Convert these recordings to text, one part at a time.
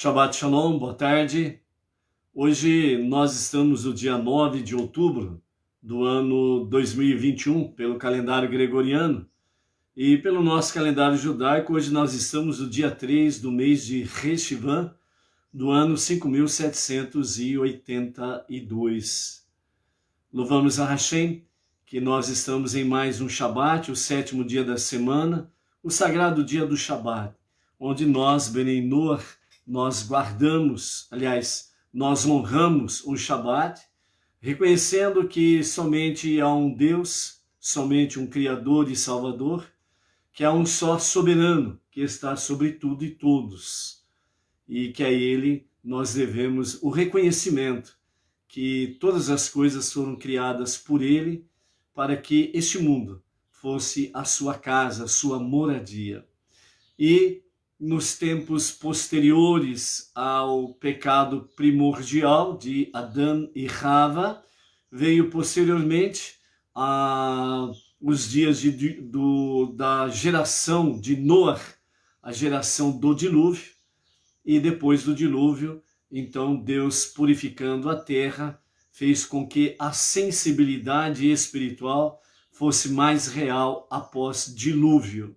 Shabbat Shalom, boa tarde. Hoje nós estamos no dia 9 de outubro do ano 2021, pelo calendário gregoriano, e pelo nosso calendário judaico, hoje nós estamos no dia 3 do mês de Reshivan, do ano 5782. Louvamos a Hashem, que nós estamos em mais um Shabat, o sétimo dia da semana, o sagrado dia do Shabat, onde nós, Benei Noach, nós guardamos, nós honramos o Shabat, reconhecendo que somente há um Deus, somente um Criador e Salvador, que há um só soberano, que está sobre tudo e todos, e que a Ele nós devemos o reconhecimento que todas as coisas foram criadas por Ele para que este mundo fosse a sua casa, a sua moradia. E nos tempos posteriores ao pecado primordial de Adão e Rava, veio posteriormente os dias da geração de Noach, a geração do dilúvio, e depois do dilúvio, então Deus, purificando a terra, fez com que a sensibilidade espiritual fosse mais real após dilúvio.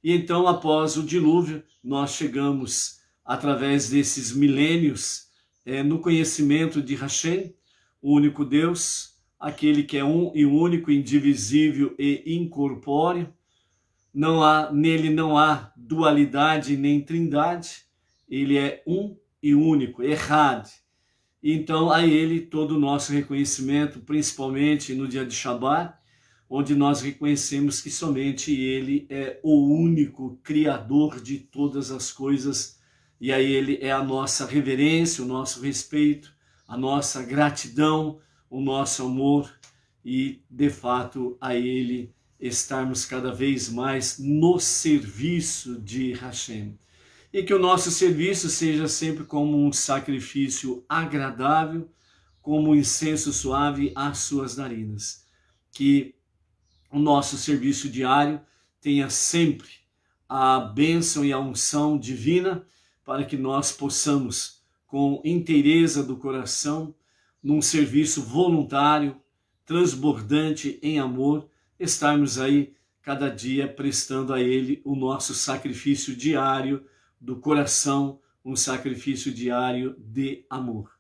E então, após o dilúvio, nós chegamos, através desses milênios, no conhecimento de Hashem, o único Deus, aquele que é um e único, indivisível e incorpóreo. Nele não há dualidade nem trindade, ele é um e único, Echad. Então, a ele todo o nosso reconhecimento, principalmente no dia de Shabat, onde nós reconhecemos que somente Ele é o único Criador de todas as coisas, e a Ele é a nossa reverência, o nosso respeito, a nossa gratidão, o nosso amor, e de fato a Ele estarmos cada vez mais no serviço de Hashem. E que o nosso serviço seja sempre como um sacrifício agradável, como um incenso suave às suas narinas. Que o nosso serviço diário tenha sempre a bênção e a unção divina para que nós possamos, com inteireza do coração, num serviço voluntário, transbordante em amor, estarmos aí cada dia prestando a Ele o nosso sacrifício diário do coração, um sacrifício diário de amor.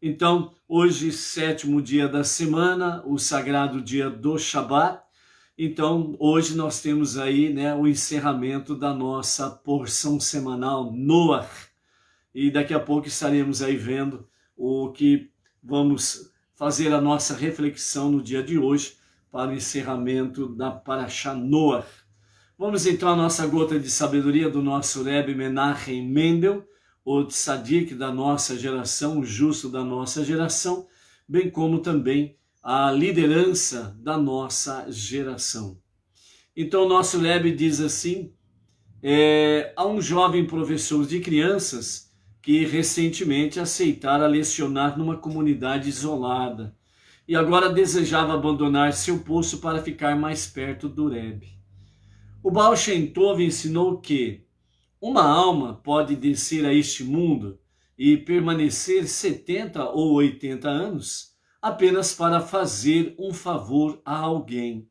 Então, hoje, sétimo dia da semana, o sagrado dia do Shabat. Então, hoje nós temos aí o encerramento da nossa porção semanal Noach. E daqui a pouco estaremos aí vendo o que vamos fazer a nossa reflexão no dia de hoje para o encerramento da Parashá Noach. Vamos então à nossa gota de sabedoria do nosso Rebbe Menachem Mendel, o tzadik da nossa geração, o justo da nossa geração, bem como também a liderança da nossa geração. Então, o nosso Rebbe diz assim, há um jovem professor de crianças que recentemente aceitara lecionar numa comunidade isolada e agora desejava abandonar seu posto para ficar mais perto do Rebbe. O Baal Shem Tov ensinou que uma alma pode descer a este mundo e permanecer 70 ou 80 anos apenas para fazer um favor a alguém.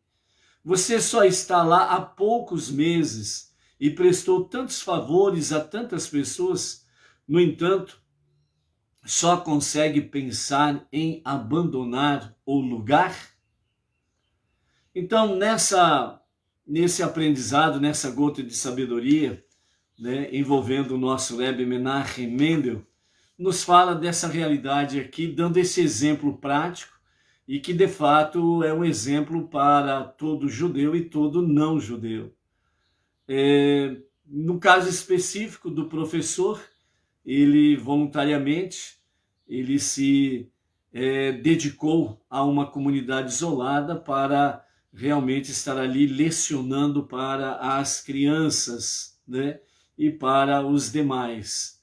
Você só está lá há poucos meses e prestou tantos favores a tantas pessoas, no entanto, só consegue pensar em abandonar o lugar? Então, nesse aprendizado, nessa gota de sabedoria, envolvendo o nosso Rebbe Menachem Mendel, nos fala dessa realidade aqui, dando esse exemplo prático e que de fato é um exemplo para todo judeu e todo não judeu. No caso específico do professor, ele voluntariamente se dedicou a uma comunidade isolada para realmente estar ali lecionando para as crianças, e para os demais.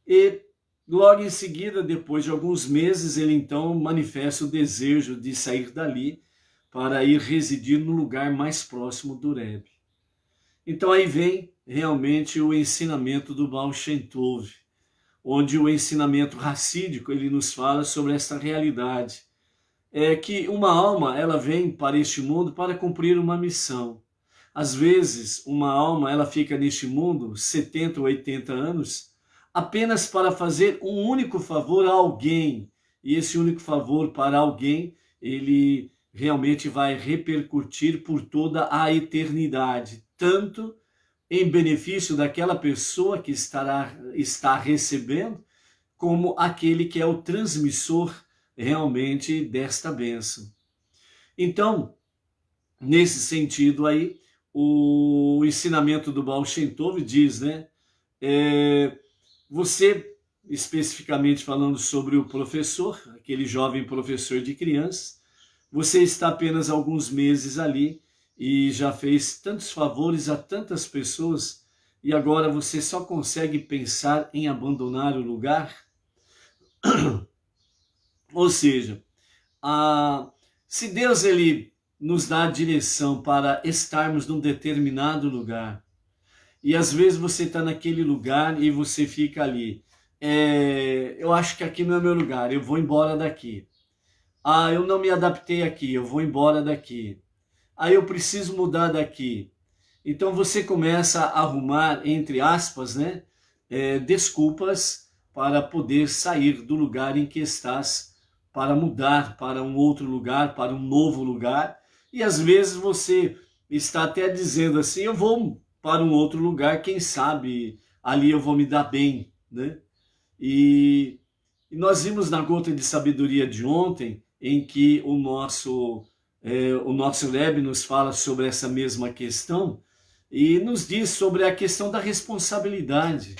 E logo em seguida, depois de alguns meses, ele então manifesta o desejo de sair dali para ir residir no lugar mais próximo do Rebbe. Então aí vem realmente o ensinamento do Baal Shem Tov. onde o ensinamento racídico ele nos fala sobre essa realidade. É que uma alma ela vem para este mundo para cumprir uma missão. Às vezes, uma alma ela fica neste mundo 70 ou 80 anos apenas para fazer um único favor a alguém. E esse único favor para alguém, ele realmente vai repercutir por toda a eternidade, tanto em benefício daquela pessoa que está recebendo, como aquele que é o transmissor realmente desta bênção. Então, nesse sentido aí, o ensinamento do Baal Shem Tov diz, né? Você, especificamente falando sobre o professor, aquele jovem professor de crianças, você está apenas alguns meses ali e já fez tantos favores a tantas pessoas e agora você só consegue pensar em abandonar o lugar? Ou seja, se Deus ele nos dá a direção para estarmos num determinado lugar, e às vezes você está naquele lugar e você fica ali, eu acho que aqui não é meu lugar, eu vou embora daqui. Eu não me adaptei aqui, eu vou embora daqui. Eu preciso mudar daqui. Então você começa a arrumar, entre aspas, né, desculpas para poder sair do lugar em que estás, para mudar para um outro lugar, para um novo lugar. E às vezes você está até dizendo assim, eu vou para um outro lugar, quem sabe ali eu vou me dar bem, né? E nós vimos na gota de sabedoria de ontem, em que o nosso Rebbe nos fala sobre essa mesma questão e nos diz sobre a questão da responsabilidade.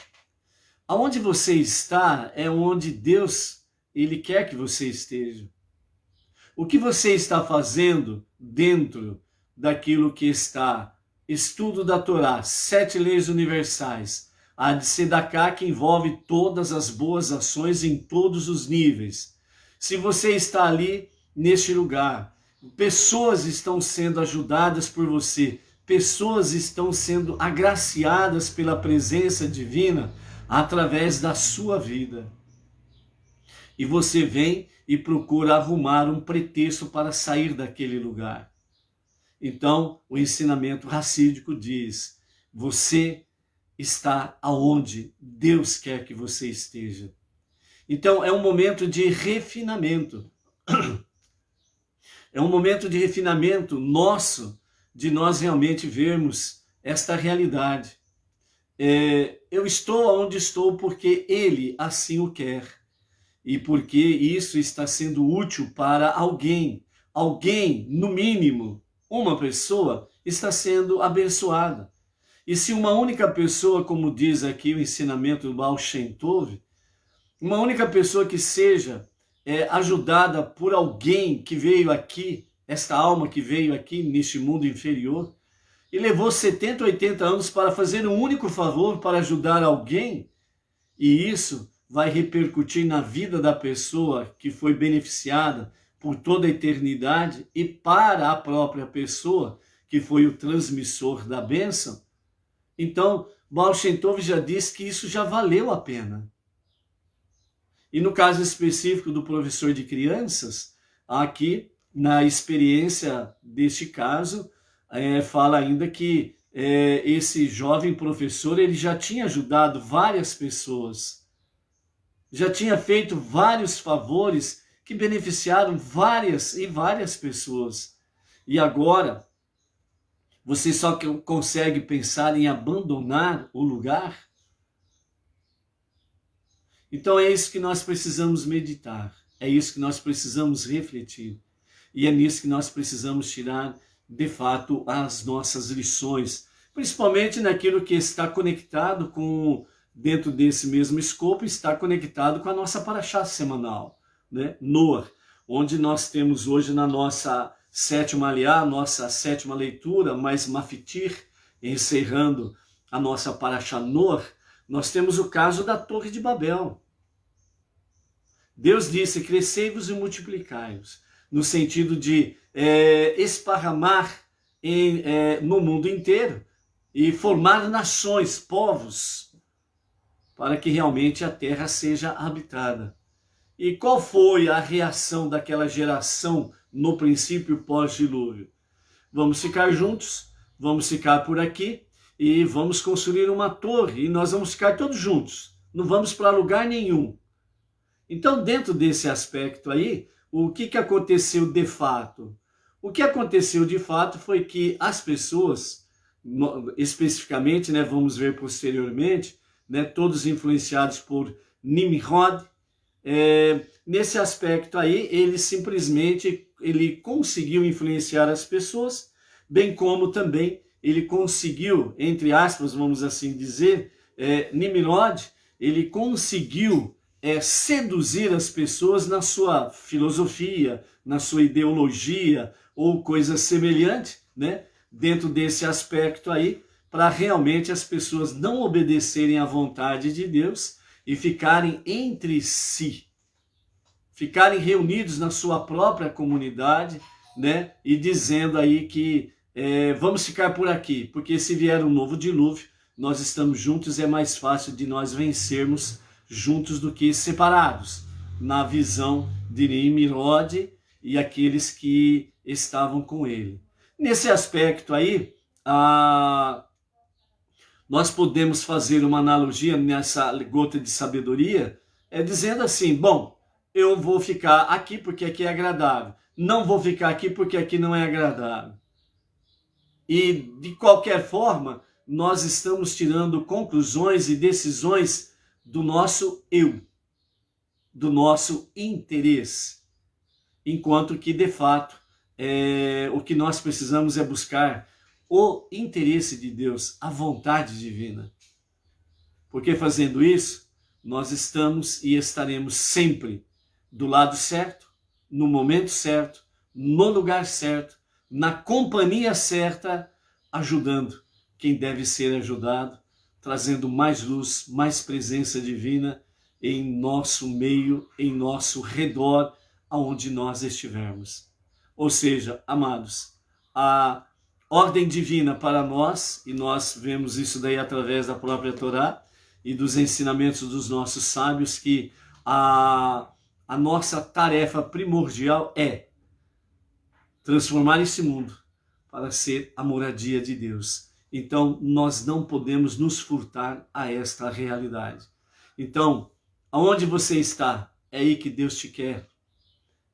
Aonde você está é onde Deus ele quer que você esteja. O que você está fazendo dentro daquilo que está estudo da Torá, 7 leis universais, a de Sedaká, que envolve todas as boas ações em todos os níveis. Se você está ali, neste lugar, pessoas estão sendo ajudadas por você, pessoas estão sendo agraciadas pela presença divina através da sua vida. E você vem e procura arrumar um pretexto para sair daquele lugar. Então, o ensinamento racídico diz, você está aonde Deus quer que você esteja. Então, é um momento de refinamento. É um momento de refinamento nosso, de nós realmente vermos esta realidade. Eu estou onde estou porque Ele assim o quer. E porque isso está sendo útil para alguém. Alguém, no mínimo, uma pessoa, está sendo abençoada. E se uma única pessoa, como diz aqui o ensinamento do Baal Shem Tov, uma única pessoa que seja ajudada por alguém que veio aqui, esta alma que veio aqui neste mundo inferior, e levou 70, 80 anos para fazer um único favor para ajudar alguém, e isso vai repercutir na vida da pessoa que foi beneficiada por toda a eternidade e para a própria pessoa que foi o transmissor da bênção. Então, Baal Shem Tov já diz que isso já valeu a pena. E no caso específico do professor de crianças, aqui na experiência deste caso, fala ainda que esse jovem professor ele já tinha ajudado várias pessoas, já tinha feito vários favores que beneficiaram várias e várias pessoas. E agora, você só consegue pensar em abandonar o lugar? Então é isso que nós precisamos meditar, é isso que nós precisamos refletir. E é nisso que nós precisamos tirar, de fato, as nossas lições, principalmente naquilo que está conectado com, dentro desse mesmo escopo, está conectado com a nossa paraxá semanal, né? Noah, onde nós temos hoje na nossa sétima aliá, nossa sétima leitura, mais Mafitir, encerrando a nossa paraxá Noah, nós temos o caso da Torre de Babel. Deus disse, crescei-vos e multiplicai-vos, no sentido de esparramar no mundo inteiro e formar nações, povos. para que realmente a terra seja habitada. E qual foi a reação daquela geração no princípio pós-dilúvio? Vamos ficar juntos, vamos ficar por aqui e vamos construir uma torre e nós vamos ficar todos juntos, não vamos para lugar nenhum. Então, dentro desse aspecto aí, o que aconteceu de fato? O que aconteceu de fato foi que as pessoas, especificamente, né, vamos ver posteriormente, né, todos influenciados por Nimrod, nesse aspecto aí, ele conseguiu influenciar as pessoas, bem como também ele conseguiu, entre aspas, vamos assim dizer, Nimrod, ele conseguiu seduzir as pessoas na sua filosofia, na sua ideologia ou coisa semelhante, né? Dentro desse aspecto aí, para realmente as pessoas não obedecerem à vontade de Deus e ficarem entre si, ficarem reunidos na sua própria comunidade, né? E dizendo aí que vamos ficar por aqui, porque se vier um novo dilúvio, nós estamos juntos, é mais fácil de nós vencermos juntos do que separados, na visão de Nimrod e aqueles que estavam com ele. Nesse aspecto aí, nós podemos fazer uma analogia nessa gota de sabedoria, dizendo assim, bom, eu vou ficar aqui porque aqui é agradável, não vou ficar aqui porque aqui não é agradável. E, de qualquer forma, nós estamos tirando conclusões e decisões do nosso eu, do nosso interesse. Enquanto que, de fato, o que nós precisamos é buscar o interesse de Deus, a vontade divina. Porque fazendo isso, nós estamos e estaremos sempre do lado certo, no momento certo, no lugar certo, na companhia certa, ajudando quem deve ser ajudado, trazendo mais luz, mais presença divina em nosso meio, em nosso redor, aonde nós estivermos. Ou seja, amados, a ordem divina para nós, e nós vemos isso daí através da própria Torá e dos ensinamentos dos nossos sábios, que a nossa tarefa primordial é transformar esse mundo para ser a moradia de Deus. Então, nós não podemos nos furtar a esta realidade. Então, aonde você está, é aí que Deus te quer.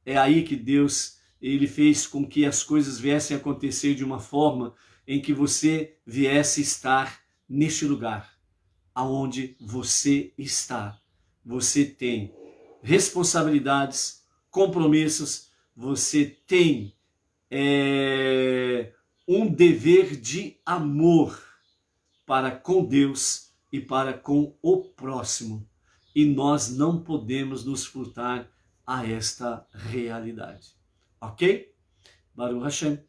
É aí que Deus, ele fez com que as coisas viessem a acontecer de uma forma em que você viesse estar neste lugar. Aonde você está. Você tem responsabilidades, compromissos, você tem um dever de amor para com Deus e para com o próximo. E nós não podemos nos furtar a esta realidade. Ok? Baruch Hashem.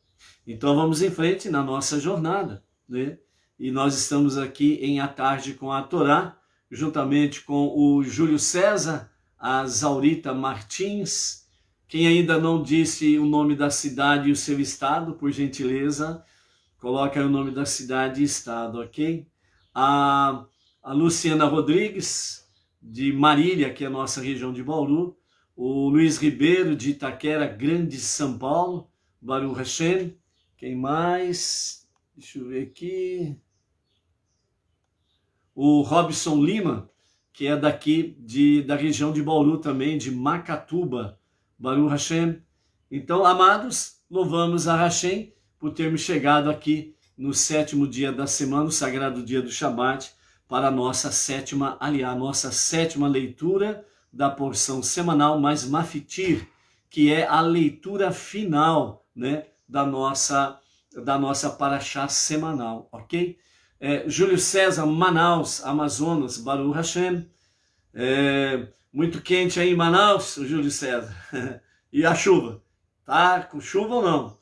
Então vamos em frente na nossa jornada, né? E nós estamos aqui em A Tarde com a Torá, juntamente com o Júlio César, a Zaurita Martins. Quem ainda não disse o nome da cidade e o seu estado, por gentileza, coloca aí o nome da cidade e estado, ok? A Luciana Rodrigues, de Marília, que é a nossa região de Bauru. O Luiz Ribeiro, de Itaquera, Grande, São Paulo. Baruch Hashem. Quem mais? Deixa eu ver aqui. O Robson Lima, que é daqui da região de Bauru também, de Macatuba. Baruch Hashem. Então, amados, louvamos a Hashem por termos chegado aqui no 7º dia da semana, o sagrado dia do Shabat, para a nossa sétima leitura da porção semanal, mais Mafitir, que é a leitura final, né, da nossa paraxá semanal, ok? Júlio César, Manaus, Amazonas, Baruch Hashem. Muito quente aí em Manaus, o Júlio César. E a chuva? Tá com chuva ou não?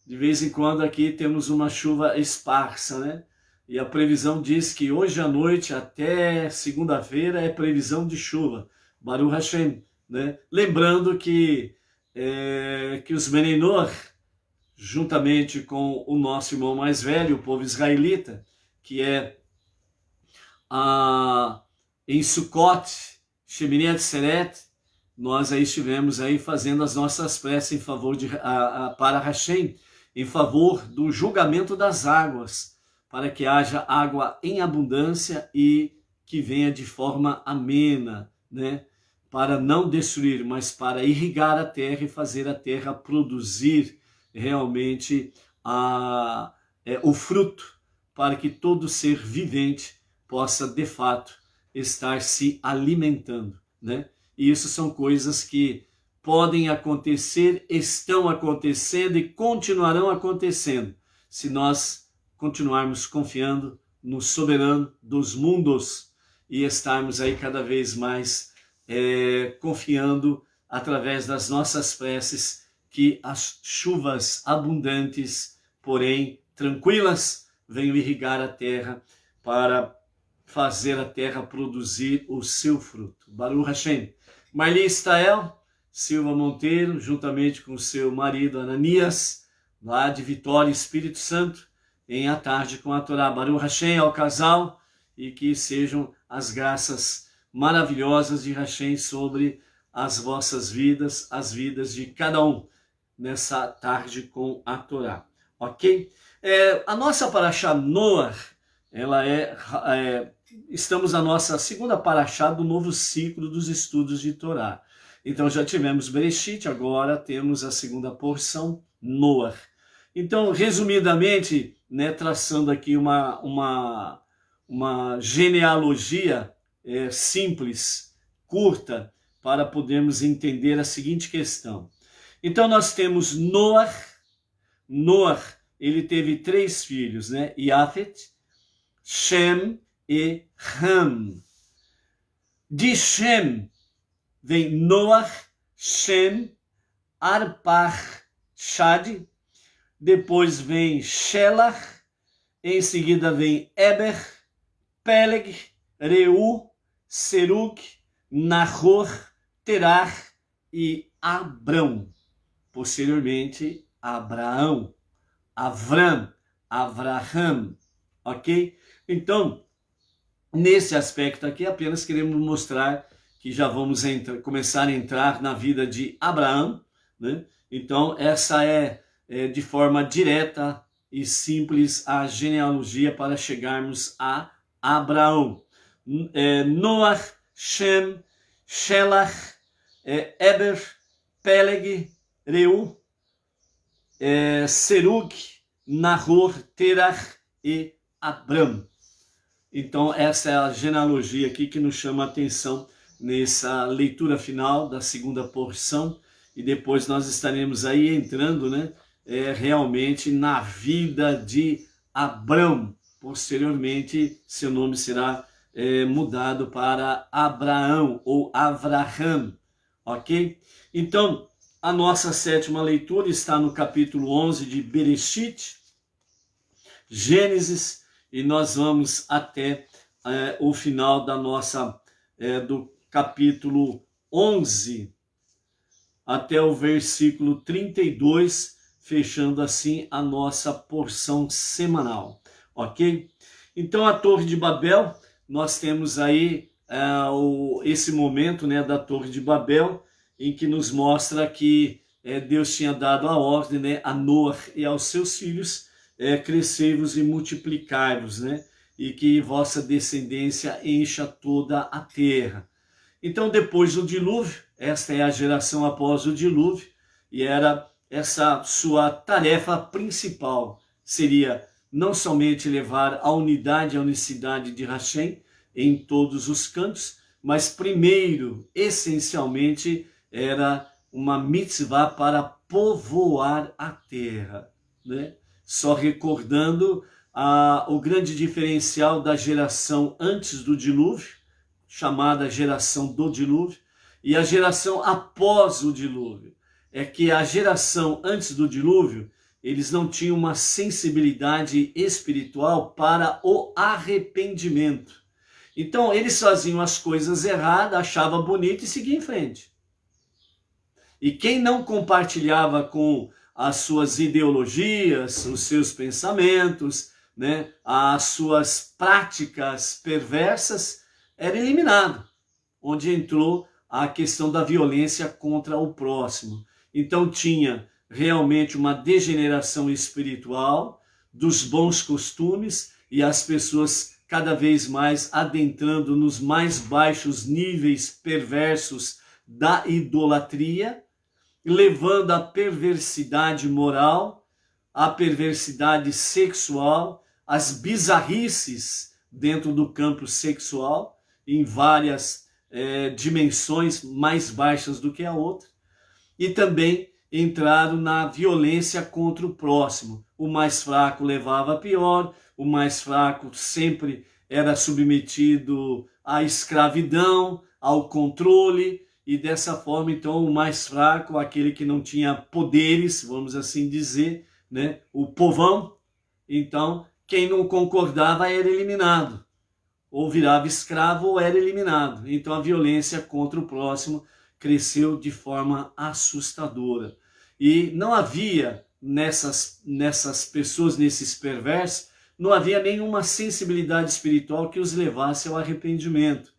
De vez em quando aqui temos uma chuva esparsa, né? E a previsão diz que hoje à noite até segunda-feira é previsão de chuva. Baruch Hashem, né? Lembrando que os Menenor, juntamente com o nosso irmão mais velho, o povo israelita, que é em Sukkot, Shemini Atzeret, nós aí estivemos aí fazendo as nossas preces em favor para Hashem, em favor do julgamento das águas, para que haja água em abundância e que venha de forma amena, né? Para não destruir, mas para irrigar a terra e fazer a terra produzir realmente o fruto, para que todo ser vivente possa, de fato, estar se alimentando, né? E isso são coisas que podem acontecer, estão acontecendo e continuarão acontecendo, se nós continuarmos confiando no soberano dos mundos e estarmos aí cada vez mais confiando através das nossas preces que as chuvas abundantes, porém tranquilas, venham irrigar a terra para fazer a terra produzir o seu fruto. Baruch Hashem. Marli Stael Silva Monteiro, juntamente com seu marido Ananias, lá de Vitória, Espírito Santo, em A Tarde com a Torá. Baruch Hashem ao casal e que sejam as graças maravilhosas de Hashem sobre as vossas vidas, as vidas de cada um nessa tarde com a Torá. Ok? A nossa Parashá Noah, ela estamos na nossa segunda Parashá do novo ciclo dos estudos de Torá. Então já tivemos Bereshit, agora temos a segunda porção, Noah. Então, resumidamente, né, traçando aqui uma genealogia simples, curta, para podermos entender a seguinte questão. Então nós temos Noah, ele teve 3 filhos, né? Yafet, Shem e Ham. De Shem vem Noah, Shem, Arpachshad, depois vem Shelach, em seguida vem Eber, Peleg, Reu, Serug, Nahor, Terah e Abrão. Posteriormente, Abraão, Avram, Avraham, ok? Então, nesse aspecto aqui, apenas queremos mostrar que já vamos começar a entrar na vida de Abraão, né? Então, essa é de forma direta e simples a genealogia para chegarmos a Abraão. Noah, Shem, Shelach, Eber, Peleg, Reu, Serug, Nahor, Terah e Abram. Então essa é a genealogia aqui que nos chama a atenção nessa leitura final da segunda porção, e depois nós estaremos aí entrando, né, realmente na vida de Abrão. Posteriormente seu nome será mudado para Abraão ou Avraham, ok? Então a nossa sétima leitura está no capítulo 11 de Bereshit, Gênesis, e nós vamos até o final da nossa, do capítulo 11, até o versículo 32, fechando assim a nossa porção semanal, ok? Então a Torre de Babel, nós temos aí esse momento, né, da Torre de Babel, em que nos mostra que Deus tinha dado a ordem, né, a Noah e aos seus filhos, crescei-vos e multiplicai-vos, né, e que vossa descendência encha toda a terra. Então, depois do dilúvio, esta é a geração após o dilúvio, e era essa sua tarefa principal, seria não somente levar a unidade e a unicidade de Hashem em todos os cantos, mas primeiro, essencialmente, era uma mitzvah para povoar a terra, né? Só recordando o grande diferencial da geração antes do dilúvio, chamada geração do dilúvio, e a geração após o dilúvio. É que a geração antes do dilúvio, eles não tinham uma sensibilidade espiritual para o arrependimento. Então, eles faziam as coisas erradas, achavam bonito e seguiam em frente. E quem não compartilhava com as suas ideologias, os seus pensamentos, né, as suas práticas perversas, era eliminado, onde entrou a questão da violência contra o próximo. Então tinha realmente uma degeneração espiritual dos bons costumes e as pessoas cada vez mais adentrando nos mais baixos níveis perversos da idolatria, levando à perversidade moral, à perversidade sexual, às bizarrices dentro do campo sexual, em várias dimensões mais baixas do que a outra, e também entraram na violência contra o próximo. O mais fraco levava a pior, o mais fraco sempre era submetido à escravidão, ao controle, e dessa forma, então, o mais fraco, aquele que não tinha poderes, vamos assim dizer, né? O povão, então, quem não concordava era eliminado, ou virava escravo ou era eliminado. Então a violência contra o próximo cresceu de forma assustadora. E não havia nessas pessoas, nesses perversos, não havia nenhuma sensibilidade espiritual que os levasse ao arrependimento.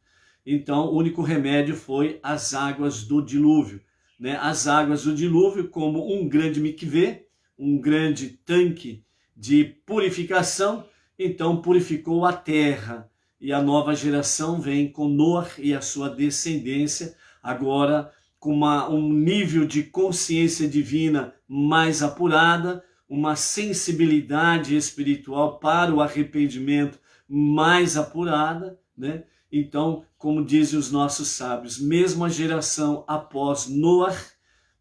Então o único remédio foi as águas do dilúvio, né? As águas do dilúvio como um grande mikvê, um grande tanque de purificação, então purificou a terra. E a nova geração vem com Noé e a sua descendência, agora com um nível de consciência divina mais apurada, uma sensibilidade espiritual para o arrependimento mais apurada, né? Então, como dizem os nossos sábios, mesmo a geração após Noé,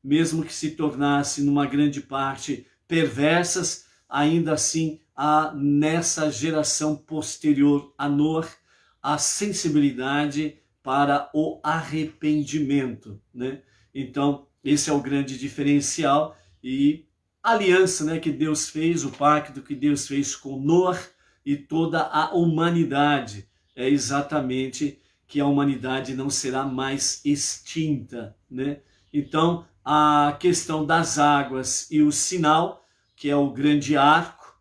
mesmo que se tornasse numa grande parte perversas, ainda assim há nessa geração posterior a Noé a sensibilidade para o arrependimento, né? Então, esse é o grande diferencial e a aliança, né, que Deus fez, o pacto que Deus fez com Noé e toda a humanidade, é exatamente que a humanidade não será mais extinta, né? Então, a questão das águas e o sinal, que é o grande arco,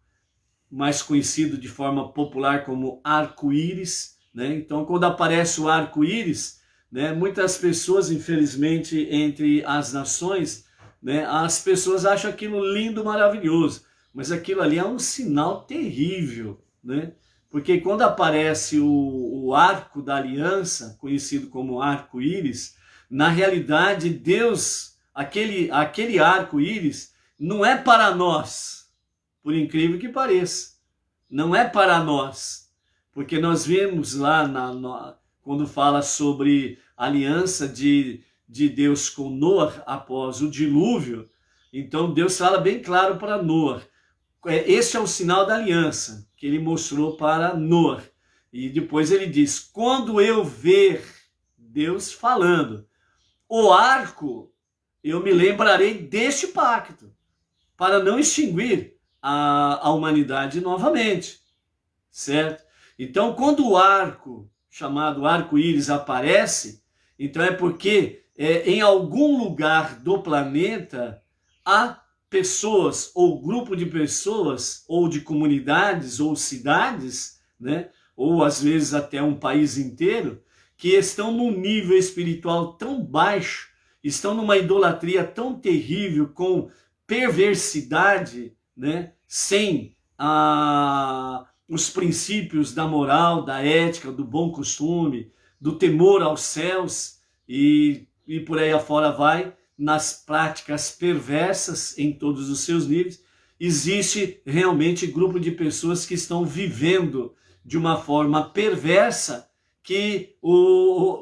mais conhecido de forma popular como arco-íris, né? Então, quando aparece o arco-íris, né, muitas pessoas, infelizmente, entre as nações, né, as pessoas acham aquilo lindo, maravilhoso, mas aquilo ali é um sinal terrível, né? Porque quando aparece o arco da aliança, conhecido como arco-íris, na realidade, Deus, aquele arco-íris, não é para nós, por incrível que pareça. Não é para nós. Porque nós vemos lá, quando fala sobre a aliança de Deus com Noé após o dilúvio, então Deus fala bem claro para Noé. Este é o sinal da aliança que ele mostrou para Noé. E depois ele diz, quando eu ver Deus falando, o arco, eu me lembrarei deste pacto, para não extinguir a humanidade novamente, certo? Então, quando o arco, chamado arco-íris, aparece, então é porque em algum lugar do planeta há pessoas, ou grupo de pessoas, ou de comunidades, ou cidades, né? Ou às vezes até um país inteiro, que estão num nível espiritual tão baixo, estão numa idolatria tão terrível, com perversidade, né? Sem os princípios da moral, da ética, do bom costume, do temor aos céus e por aí afora vai, nas práticas perversas em todos os seus níveis. Existe realmente grupo de pessoas que estão vivendo de uma forma perversa que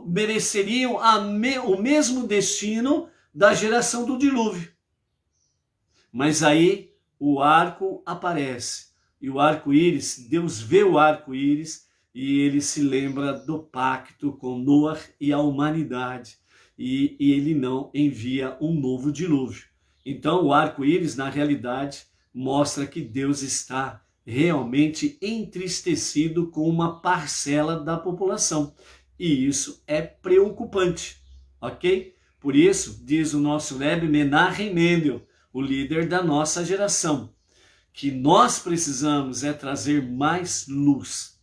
mereceriam o mesmo destino da geração do dilúvio. Mas aí o arco aparece. E o arco-íris, Deus vê o arco-íris e ele se lembra do pacto com Noé e a humanidade. E ele não envia um novo dilúvio. Então o arco-íris, na realidade, mostra que Deus está realmente entristecido com uma parcela da população. E isso é preocupante, ok? Por isso, diz o nosso Rebbe Menachem Mendel, o líder da nossa geração, que nós precisamos trazer mais luz.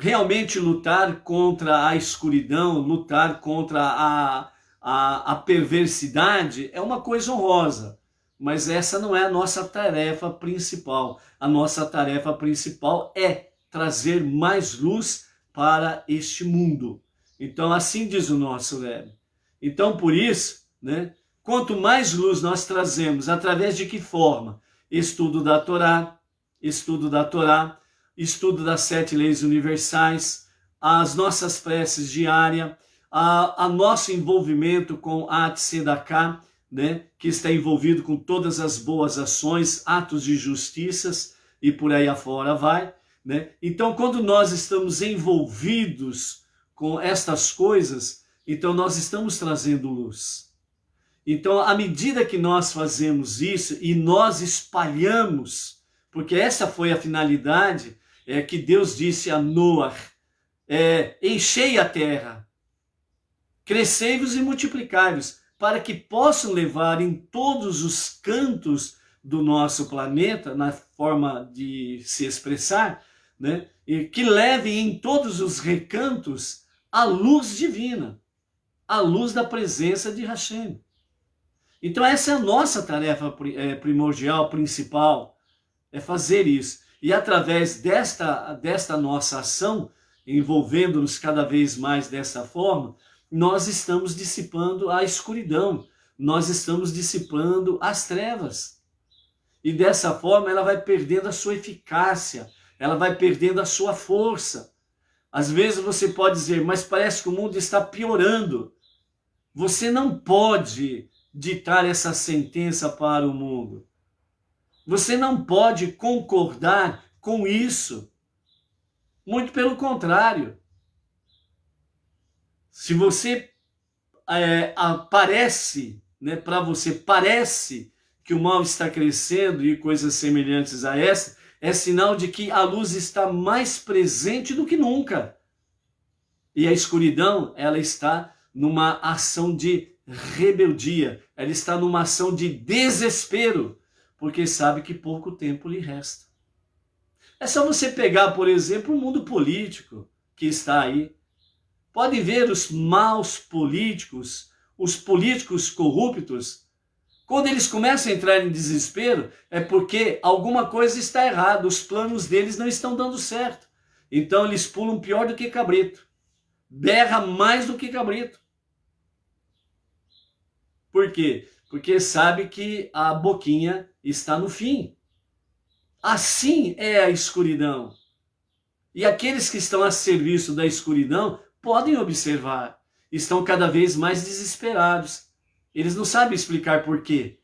realmente lutar contra a escuridão, lutar contra a perversidade é uma coisa honrosa, mas essa não é a nossa tarefa principal. A nossa tarefa principal é trazer mais luz para este mundo. Então, assim diz o nosso Rebbe. Então, por isso, né, quanto mais luz nós trazemos, através de que forma? Estudo da Torá, estudo das 7 leis universais, as nossas preces diárias, a nosso envolvimento com a Tzedakah, né, que está envolvido com todas as boas ações, atos de justiças e por aí afora vai. Né? Então, quando nós estamos envolvidos com estas coisas, então nós estamos trazendo luz. Então, à medida que nós fazemos isso e nós espalhamos, porque essa foi a finalidade que Deus disse a Noé, enchei a terra, crescei-vos e multiplicai-vos, para que possam levar em todos os cantos do nosso planeta, na forma de se expressar, né? E que levem em todos os recantos a luz divina, a luz da presença de Hashem. Então essa é a nossa tarefa primordial, principal, é fazer isso. E através desta nossa ação, envolvendo-nos cada vez mais dessa forma, nós estamos dissipando a escuridão, nós estamos dissipando as trevas. E dessa forma ela vai perdendo a sua eficácia, ela vai perdendo a sua força. Às vezes você pode dizer, mas parece que o mundo está piorando. Você não pode ditar essa sentença para o mundo. Você não pode concordar com isso. Muito pelo contrário. Se você para você parece que o mal está crescendo e coisas semelhantes a essa, é sinal de que a luz está mais presente do que nunca. E a escuridão, ela está numa ação de rebeldia, ela está numa ação de desespero, porque sabe que pouco tempo lhe resta. É só você pegar, por exemplo, o mundo político que está aí. Pode ver os maus políticos, os políticos corruptos. Quando eles começam a entrar em desespero, é porque alguma coisa está errada, os planos deles não estão dando certo. Então eles pulam pior do que cabrito. Berra mais do que cabrito. Por quê? Porque sabe que a boquinha está no fim. Assim é a escuridão. E aqueles que estão a serviço da escuridão podem observar, estão cada vez mais desesperados. Eles não sabem explicar por quê.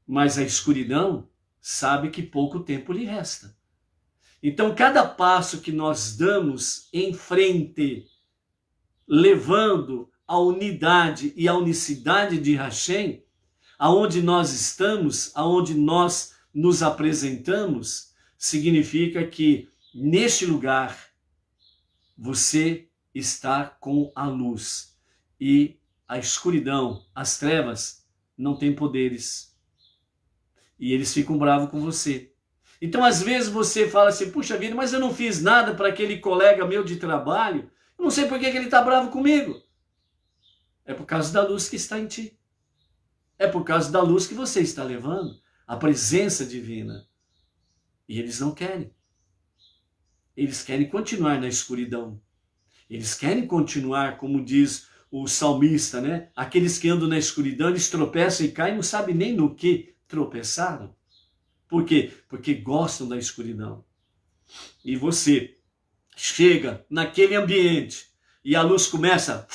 Mas a escuridão sabe que pouco tempo lhe resta. Então, cada passo que nós damos em frente, levando a unidade e a unicidade de Hashem, aonde nós estamos, aonde nós nos apresentamos, significa que neste lugar você está com a luz e a escuridão, as trevas, não têm poderes. E eles ficam bravos com você. Então, às vezes você fala assim, puxa vida, mas eu não fiz nada para aquele colega meu de trabalho, eu não sei por que ele está bravo comigo. É por causa da luz que está em ti. É por causa da luz que você está levando, a presença divina. E eles não querem. Eles querem continuar na escuridão. Eles querem continuar, como diz o salmista, né? Aqueles que andam na escuridão, eles tropeçam e caem, não sabem nem no que tropeçaram. Por quê? Porque gostam da escuridão. E você chega naquele ambiente e a luz começa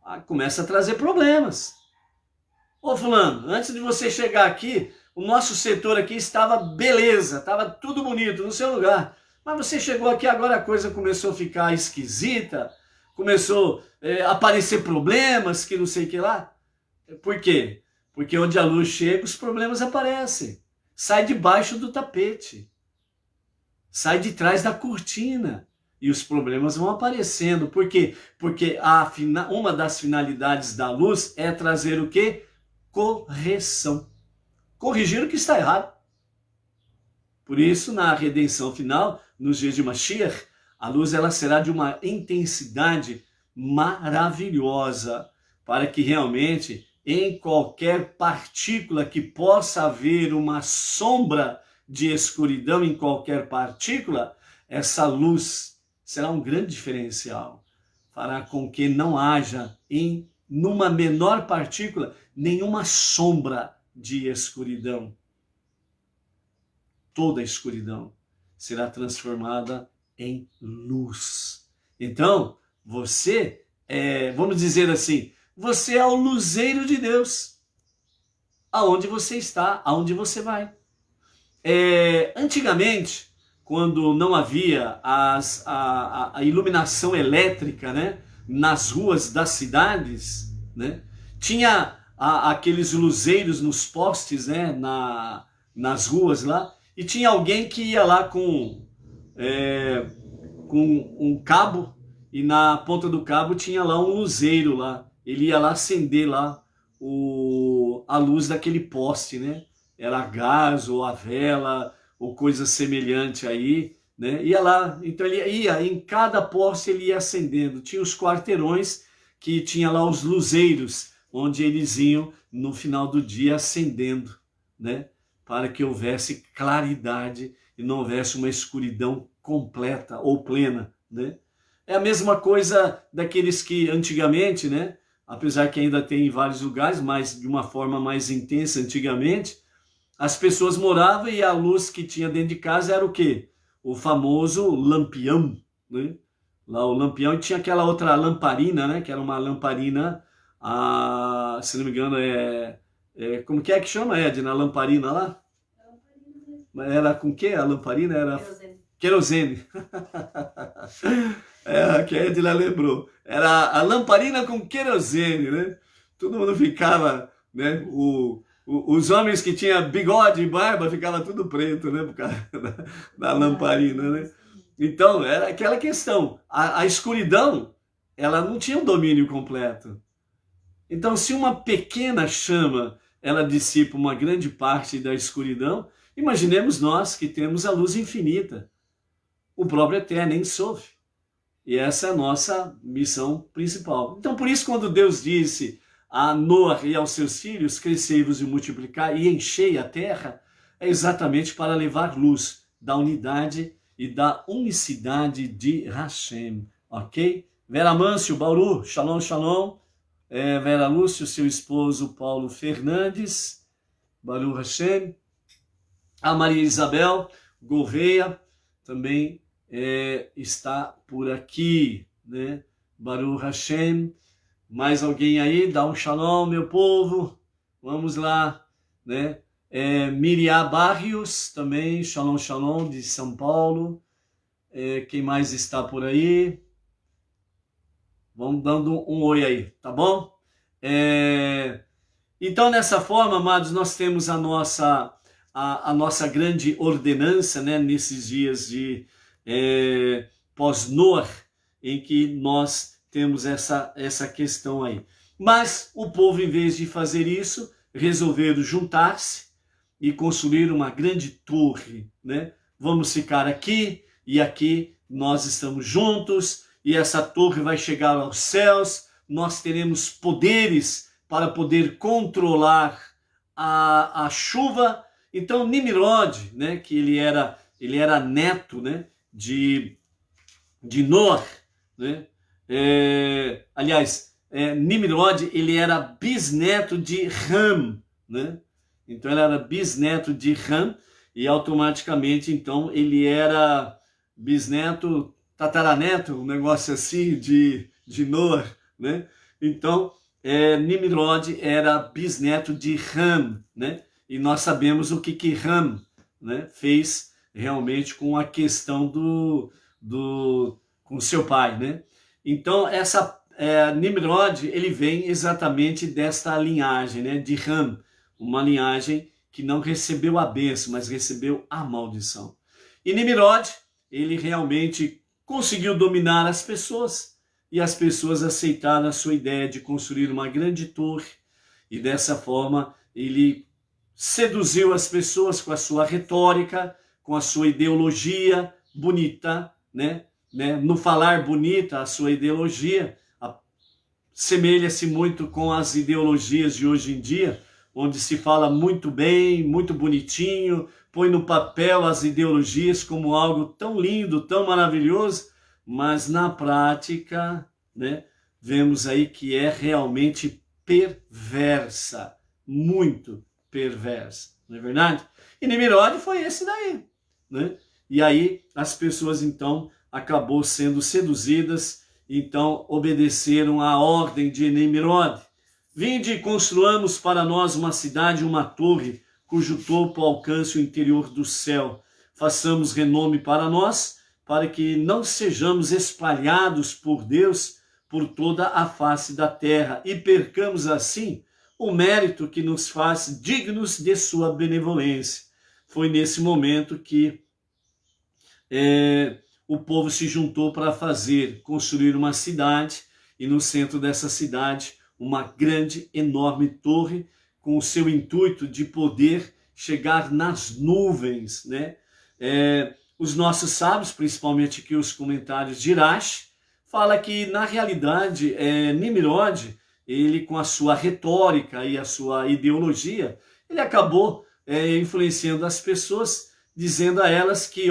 a trazer problemas. Ô fulano, antes de você chegar aqui, o nosso setor aqui estava beleza, estava tudo bonito no seu lugar. Mas você chegou aqui, agora a coisa começou a ficar esquisita, começou a aparecer problemas, que não sei o que lá. Por quê? Porque onde a luz chega, os problemas aparecem. Sai debaixo do tapete. Sai de trás da cortina. E os problemas vão aparecendo. Por quê? Porque uma das finalidades da luz é trazer o quê? Correção. Corrigir o que está errado. Por isso, na redenção final, nos dias de Mashiach, a luz ela será de uma intensidade maravilhosa, para que realmente em qualquer partícula que possa haver uma sombra de escuridão em qualquer partícula, essa luz será um grande diferencial, fará com que não haja numa menor partícula nenhuma sombra de escuridão. Toda a escuridão será transformada em luz. Então, você vamos dizer assim, você é o luzeiro de Deus. Aonde você está, aonde você vai. Antigamente, quando não havia a iluminação elétrica, né, nas ruas das cidades, né, tinha aqueles luzeiros nos postes, né, nas ruas lá, e tinha alguém que ia lá com um cabo, e na ponta do cabo tinha lá um luzeiro lá. Ele ia lá acender lá a luz daquele poste, né? Era gás ou a vela ou coisa semelhante aí, né? Ia lá, então ele ia, em cada poste ele ia acendendo. Tinha os quarteirões que tinha lá os luzeiros, onde eles iam no final do dia acendendo, né? Para que houvesse claridade e não houvesse uma escuridão completa ou plena, né? É a mesma coisa daqueles que antigamente, né? Apesar que ainda tem em vários lugares, mas de uma forma mais intensa antigamente, as pessoas moravam e a luz que tinha dentro de casa era o quê? O famoso lampião, né? Lá o lampião, e tinha aquela outra lamparina, né? Que era uma lamparina, se não me engano, como que chama, Ed, na lamparina lá? Era com que a lamparina? Era querosene. Que a Ed lá lembrou. Era a lamparina com querosene, né? Todo mundo ficava, né? Os homens que tinham bigode e barba ficava tudo preto, né? Por causa da lamparina, né? Então, era aquela questão. A escuridão, ela não tinha um domínio completo. Então, se uma pequena chama, ela dissipa uma grande parte da escuridão, imaginemos nós que temos a luz infinita. O próprio Eterno, Ein Sof. E essa é a nossa missão principal. Então, por isso, quando Deus disse a Noa e aos seus filhos, crescei-vos e multiplicar e enchei a terra, é exatamente para levar luz da unidade e da unicidade de Hashem, ok? Vera Mâncio, Bauru, shalom, shalom. Vera Lúcio, seu esposo Paulo Fernandes, Baru Hashem. A Maria Isabel Gouveia também está por aqui, né? Baru Hashem. Mais alguém aí? Dá um shalom, meu povo. Vamos lá, né? Miriam Barrios também, shalom, shalom, de São Paulo. Quem mais está por aí? Vamos dando um oi aí, tá bom? Então, dessa forma, amados, nós temos a nossa grande ordenança, né? Nesses dias de pós-Noar, em que nós temos essa questão aí. Mas o povo, em vez de fazer isso, resolveram juntar-se e construir uma grande torre, né? Vamos ficar aqui e aqui nós estamos juntos e essa torre vai chegar aos céus, nós teremos poderes para poder controlar a chuva. Então Nimrod, né, que ele era neto, né, de Noar, né? Nimrod, ele era bisneto de Ram, né? Então ele era bisneto de Ram e automaticamente então ele era bisneto, tataraneto, um negócio assim de Noar, né? Então Nimrod era bisneto de Ram, né? E nós sabemos o que Ram, né, fez realmente com a questão com seu pai, né? Então Nimrod, ele vem exatamente desta linhagem, né, de Ram, uma linhagem que não recebeu a bênção, mas recebeu a maldição. E Nimrod, ele realmente conseguiu dominar as pessoas, e as pessoas aceitaram a sua ideia de construir uma grande torre, e dessa forma ele seduziu as pessoas com a sua retórica, com a sua ideologia bonita, no falar bonita, a sua ideologia semelha-se muito com as ideologias de hoje em dia, onde se fala muito bem, muito bonitinho, põe no papel as ideologias como algo tão lindo, tão maravilhoso, mas na prática, vemos aí que é realmente perversa, muito perversa, não é verdade? E Nimrod foi esse daí, E aí as pessoas então acabou sendo seduzidas, então obedeceram à ordem de Nimrod. Vinde e construamos para nós uma cidade, uma torre, cujo topo alcance o interior do céu. Façamos renome para nós, para que não sejamos espalhados por Deus por toda a face da terra, e percamos assim o mérito que nos faz dignos de sua benevolência. Foi nesse momento que o povo se juntou para construir uma cidade, e no centro dessa cidade, uma grande, enorme torre, com o seu intuito de poder chegar nas nuvens, Os nossos sábios, principalmente aqui os comentários de Irache, fala que, na realidade, Nimrod, ele com a sua retórica e a sua ideologia, ele acabou influenciando as pessoas, dizendo a elas que,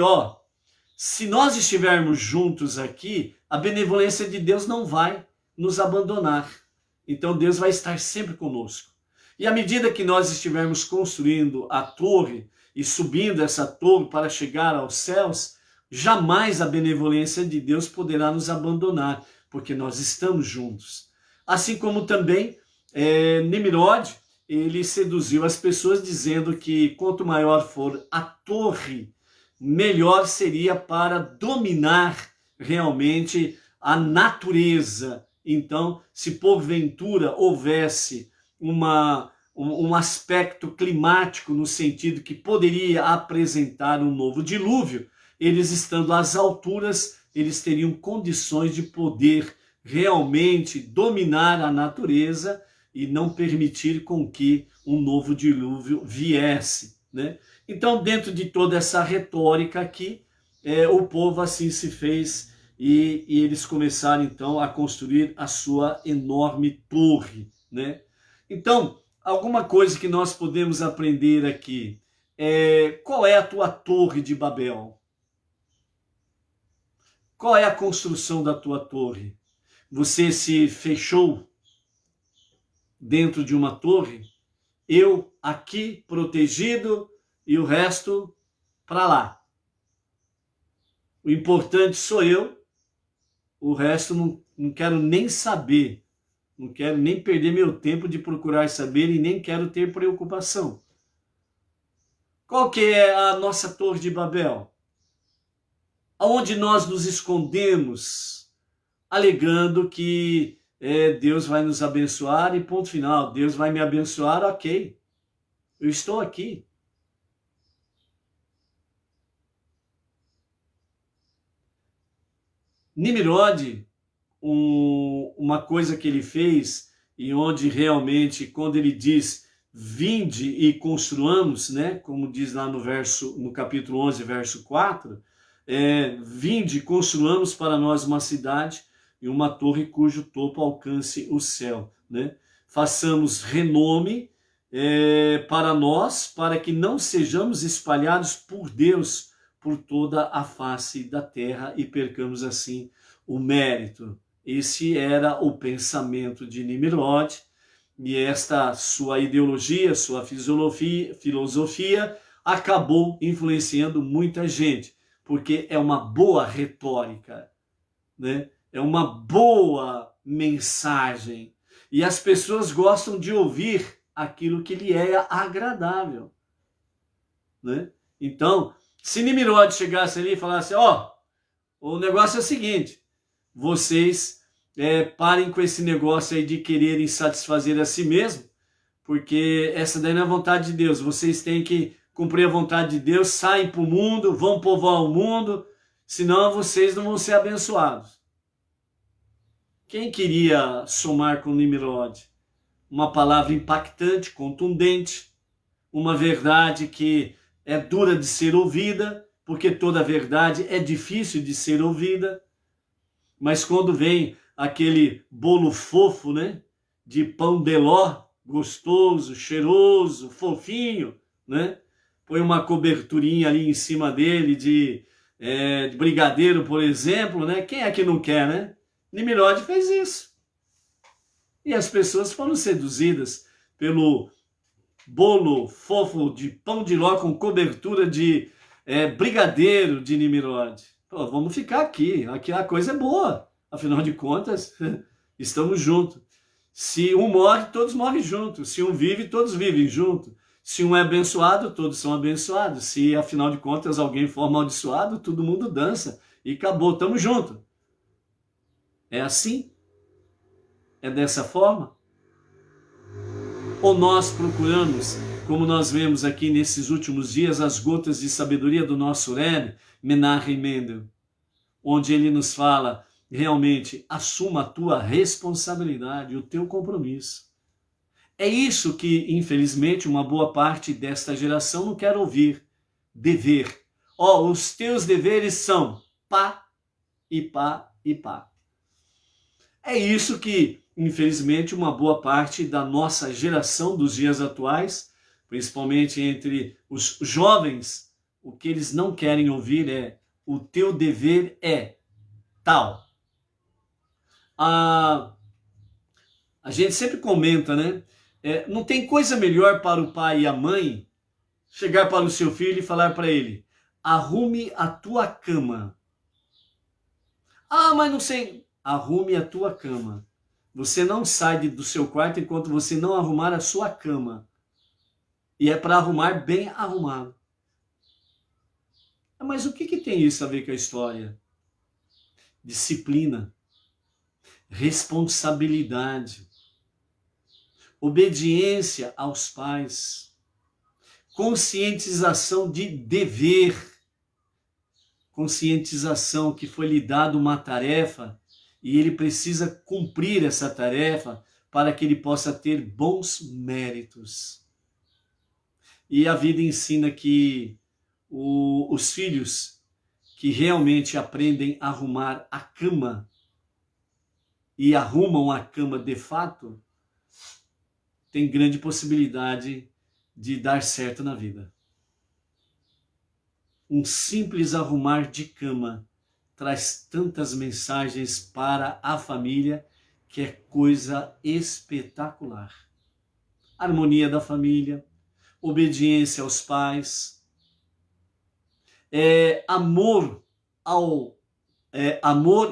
se nós estivermos juntos aqui, a benevolência de Deus não vai nos abandonar. Então Deus vai estar sempre conosco. E à medida que nós estivermos construindo a torre e subindo essa torre para chegar aos céus, jamais a benevolência de Deus poderá nos abandonar, porque nós estamos juntos. Assim como também Nimrod, ele seduziu as pessoas dizendo que quanto maior for a torre, melhor seria para dominar realmente a natureza. Então, se porventura houvesse um aspecto climático no sentido que poderia apresentar um novo dilúvio, eles estando às alturas, eles teriam condições de poder realmente dominar a natureza e não permitir com que um novo dilúvio viesse, Então, dentro de toda essa retórica aqui, o povo assim se fez e eles começaram então a construir a sua enorme torre, Então, alguma coisa que nós podemos aprender aqui qual é a tua torre de Babel? Qual é a construção da tua torre? Você se fechou dentro de uma torre? Eu aqui protegido e o resto para lá. O importante sou eu, o resto não quero nem saber. Não quero nem perder meu tempo de procurar saber e nem quero ter preocupação. Qual que é a nossa torre de Babel? Aonde nós nos escondemos, alegando que Deus vai nos abençoar e ponto final. Deus vai me abençoar, ok. Eu estou aqui. Nimrod, uma coisa que ele fez, e onde realmente, quando ele diz, vinde e construamos, como diz lá no capítulo 11, verso 4, vinde e construamos para nós uma cidade e uma torre cujo topo alcance o céu. Façamos renome para nós, para que não sejamos espalhados por Deus por toda a face da terra e percamos assim o mérito. Esse era o pensamento de Nimrod, e esta sua ideologia, sua filosofia acabou influenciando muita gente, porque é uma boa retórica, é uma boa mensagem, e as pessoas gostam de ouvir aquilo que lhe é agradável. Então, se Nimrod chegasse ali e falasse, o negócio é o seguinte, vocês parem com esse negócio aí de quererem satisfazer a si mesmo, porque essa daí não é a vontade de Deus, vocês têm que cumprir a vontade de Deus, saem para o mundo, vão povoar o mundo, senão vocês não vão ser abençoados. Quem queria somar com Nimrod? Uma palavra impactante, contundente, uma verdade que é dura de ser ouvida, porque toda verdade é difícil de ser ouvida, mas quando vem aquele bolo fofo, né, de pão de ló, gostoso, cheiroso, fofinho, né, põe uma coberturinha ali em cima dele de brigadeiro, por exemplo, né, quem é que não quer, né? Nimrod fez isso. E as pessoas foram seduzidas pelo bolo fofo de pão de ló com cobertura de brigadeiro de Nimrod. Pô, vamos ficar aqui a coisa é boa. Afinal de contas, estamos juntos. Se um morre, todos morrem juntos. Se um vive, todos vivem juntos. Se um é abençoado, todos são abençoados. Se, afinal de contas, alguém for amaldiçoado, todo mundo dança. E acabou, estamos juntos. É assim? É dessa forma? Ou nós procuramos, como nós vemos aqui nesses últimos dias, as gotas de sabedoria do nosso Rebbe, Menachem Mendel, onde ele nos fala, realmente, assuma a tua responsabilidade, o teu compromisso. É isso que, infelizmente, uma boa parte desta geração não quer ouvir. Dever. Os teus deveres são pá e pá e pá. É isso que, infelizmente, uma boa parte da nossa geração dos dias atuais, principalmente entre os jovens, o que eles não querem ouvir é o teu dever é tal. A gente sempre comenta, né? Não tem coisa melhor para o pai e a mãe chegar para o seu filho e falar para ele: arrume a tua cama. Mas não sei. Arrume a tua cama. Você não sai do seu quarto enquanto você não arrumar a sua cama. E é para arrumar bem arrumado. Mas o que tem isso a ver com a história? Disciplina, responsabilidade, obediência aos pais, conscientização de dever, conscientização que foi lhe dada uma tarefa e ele precisa cumprir essa tarefa para que ele possa ter bons méritos. E a vida ensina que os filhos que realmente aprendem a arrumar a cama e arrumam a cama de fato, tem grande possibilidade de dar certo na vida. Um simples arrumar de cama traz tantas mensagens para a família que é coisa espetacular. Harmonia da família, obediência aos pais, amor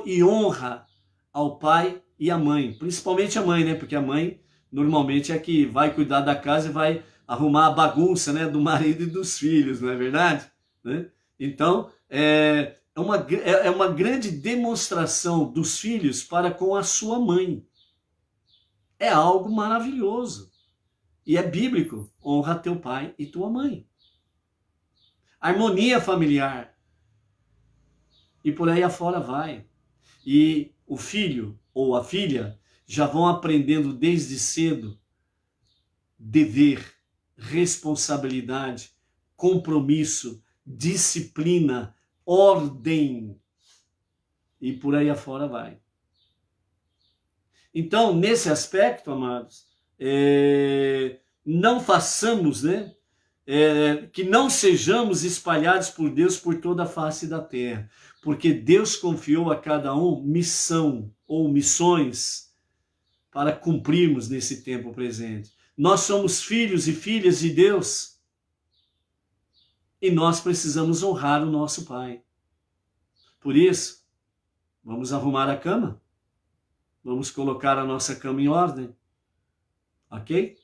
e honra ao pai e à mãe, principalmente a mãe, né? Porque a mãe normalmente é que vai cuidar da casa e vai arrumar a bagunça, né, do marido e dos filhos, não é verdade? Né? Então, é uma grande demonstração dos filhos para com a sua mãe. É algo maravilhoso. E é bíblico. Honra teu pai e tua mãe. Harmonia familiar. E por aí afora vai. E o filho ou a filha já vão aprendendo desde cedo dever, responsabilidade, compromisso, disciplina, ordem. E por aí afora vai. Então, nesse aspecto, amados, não façamos, né? Que não sejamos espalhados por Deus por toda a face da terra, porque Deus confiou a cada um missão ou missões para cumprirmos nesse tempo presente. Nós somos filhos e filhas de Deus e nós precisamos honrar o nosso Pai. Por isso, vamos arrumar a cama, vamos colocar a nossa cama em ordem, ok?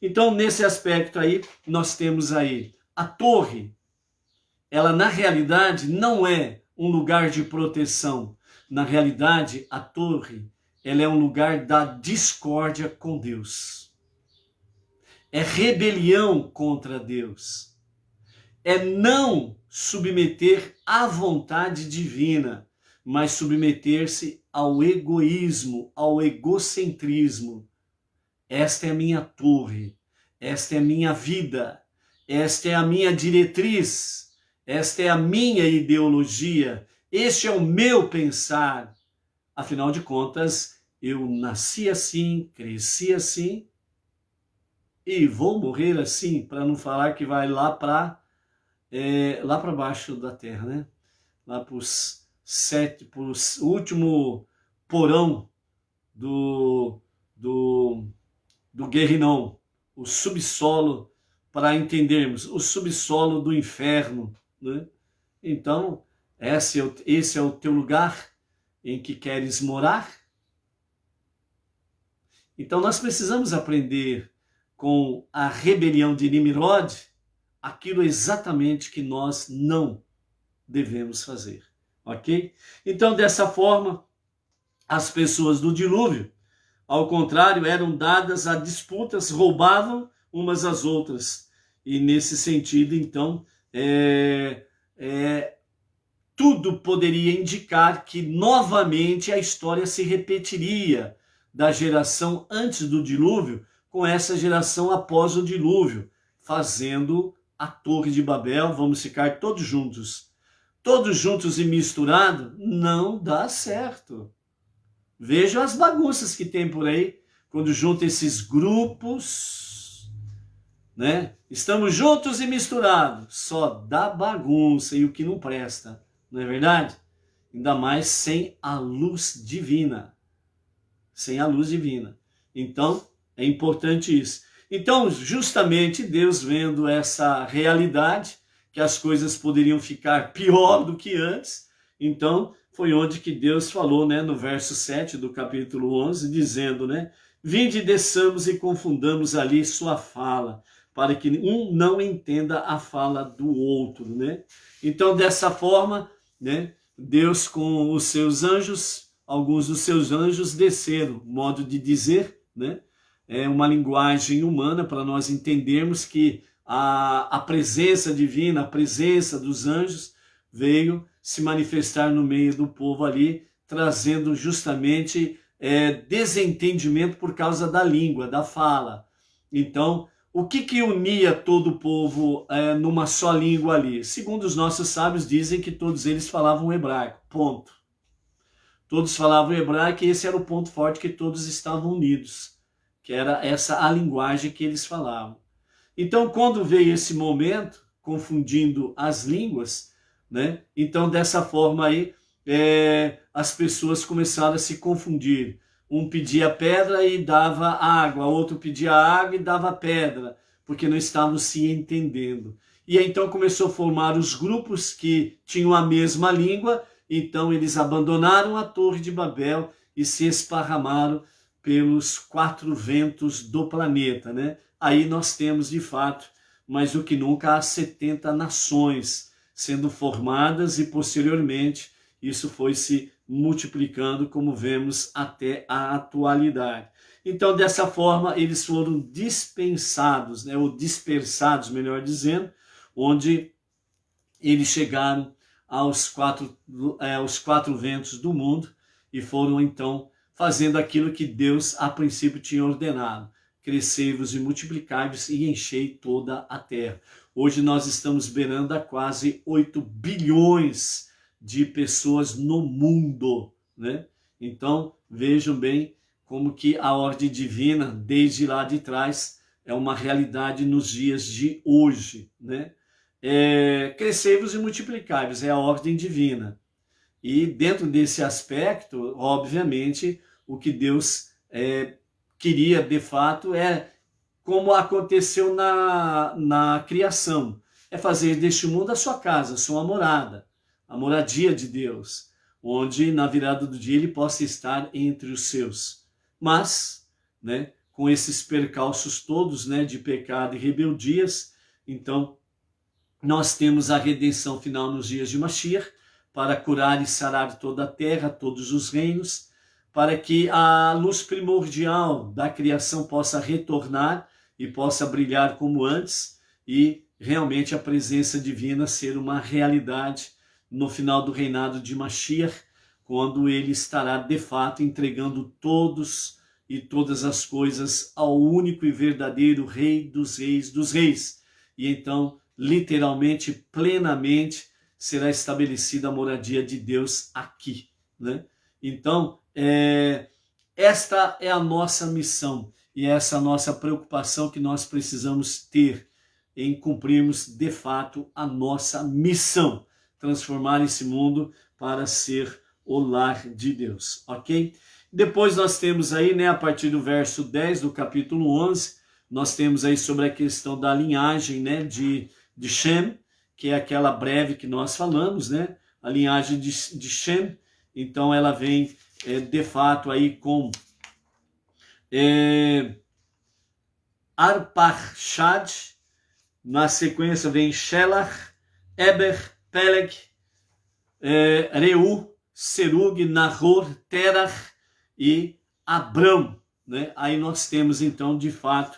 Então, nesse aspecto aí, nós temos aí a torre. Ela, na realidade, não é um lugar de proteção. Na realidade, a torre, ela é um lugar da discórdia com Deus. É rebelião contra Deus. É não submeter à vontade divina, mas submeter-se ao egoísmo, ao egocentrismo. Esta é a minha torre, esta é a minha vida, esta é a minha diretriz, esta é a minha ideologia, este é o meu pensar. Afinal de contas, eu nasci assim, cresci assim e vou morrer assim, para não falar que vai lá para baixo da terra, né? Lá para o último porão do, do, do Guerrinão, o subsolo, para entendermos, o subsolo do inferno, né? Então, esse é o teu lugar em que queres morar? Então, nós precisamos aprender com a rebelião de Nimrod aquilo exatamente que nós não devemos fazer, ok? Então, dessa forma, as pessoas do dilúvio, ao contrário, eram dadas a disputas, roubavam umas às outras. E nesse sentido, então, tudo poderia indicar que novamente a história se repetiria da geração antes do dilúvio com essa geração após o dilúvio, fazendo a Torre de Babel. Vamos ficar todos juntos e misturados, não dá certo. Vejam as bagunças que tem por aí, quando junta esses grupos, né? Estamos juntos e misturados, só dá bagunça e o que não presta, não é verdade? Ainda mais sem a luz divina. Sem a luz divina. Então, é importante isso. Então, justamente Deus vendo essa realidade, que as coisas poderiam ficar pior do que antes, então foi onde que Deus falou, né, no verso 7 do capítulo 11, dizendo, né, vinde, desçamos e confundamos ali sua fala, para que um não entenda a fala do outro, né? Então, dessa forma, né, Deus com os seus anjos, alguns dos seus anjos desceram, modo de dizer, né? É uma linguagem humana para nós entendermos que a presença divina, a presença dos anjos veio se manifestar no meio do povo ali, trazendo justamente desentendimento por causa da língua, da fala. Então, o que unia todo o povo numa só língua ali? Segundo os nossos sábios, dizem que todos eles falavam hebraico, ponto. Todos falavam hebraico e esse era o ponto forte, que todos estavam unidos, que era essa a linguagem que eles falavam. Então, quando veio esse momento, confundindo as línguas, né? Então, dessa forma aí, as pessoas começaram a se confundir. Um pedia pedra e dava água, outro pedia água e dava pedra, porque não estavam se entendendo. E aí, então começou a formar os grupos que tinham a mesma língua, então eles abandonaram a Torre de Babel e se esparramaram pelos 4 ventos do planeta, né? Aí nós temos, de fato, mais do que nunca, as 70 nações sendo formadas e, posteriormente, isso foi se multiplicando, como vemos, até a atualidade. Então, dessa forma, eles foram dispensados, né, ou dispersados, melhor dizendo, onde eles chegaram aos quatro ventos do mundo e foram, então, fazendo aquilo que Deus, a princípio, tinha ordenado. Crescei-vos e multiplicai-vos e enchei toda a terra. Hoje nós estamos beirando a quase 8 bilhões de pessoas no mundo, né? Então, vejam bem como que a ordem divina, desde lá de trás, é uma realidade nos dias de hoje, né? Crescei-vos e multiplicai-vos, é a ordem divina. E dentro desse aspecto, obviamente, o que Deus queria, de fato, como aconteceu na criação. É fazer deste mundo a sua casa, a sua morada, a moradia de Deus, onde na virada do dia ele possa estar entre os seus. Mas, né, com esses percalços todos, né, de pecado e rebeldias, então nós temos a redenção final nos dias de Mashiach, para curar e sarar toda a terra, todos os reinos, para que a luz primordial da criação possa retornar e possa brilhar como antes, e realmente a presença divina ser uma realidade no final do reinado de Mashiach, quando ele estará de fato entregando todos e todas as coisas ao único e verdadeiro Rei dos Reis dos Reis. E então literalmente, plenamente, será estabelecida a moradia de Deus aqui, né? Então, esta é a nossa missão e essa é a nossa preocupação que nós precisamos ter em cumprirmos de fato a nossa missão, transformar esse mundo para ser o lar de Deus, ok? Depois nós temos aí, né, a partir do verso 10 do capítulo 11, nós temos aí sobre a questão da linhagem, né, de Shem, que é aquela breve que nós falamos, né, a linhagem de Shem. Então ela vem de fato aí com Arpachshad, na sequência vem Shelach, Eber, Peleg, Reu, Serug, Nahor, Terach e Abrão, né? Aí nós temos então de fato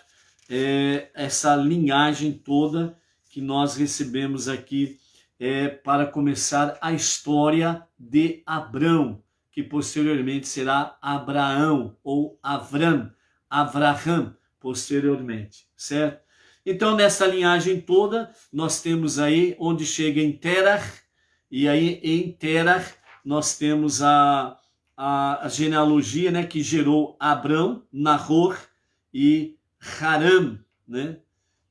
essa linhagem toda que nós recebemos aqui para começar a história de Abrão, que posteriormente será Abraão ou Avraham posteriormente, certo? Então nessa linhagem toda nós temos aí onde chega em Terach, e aí em Terach nós temos a genealogia, né, que gerou Abrão, Nahor e Haran, né?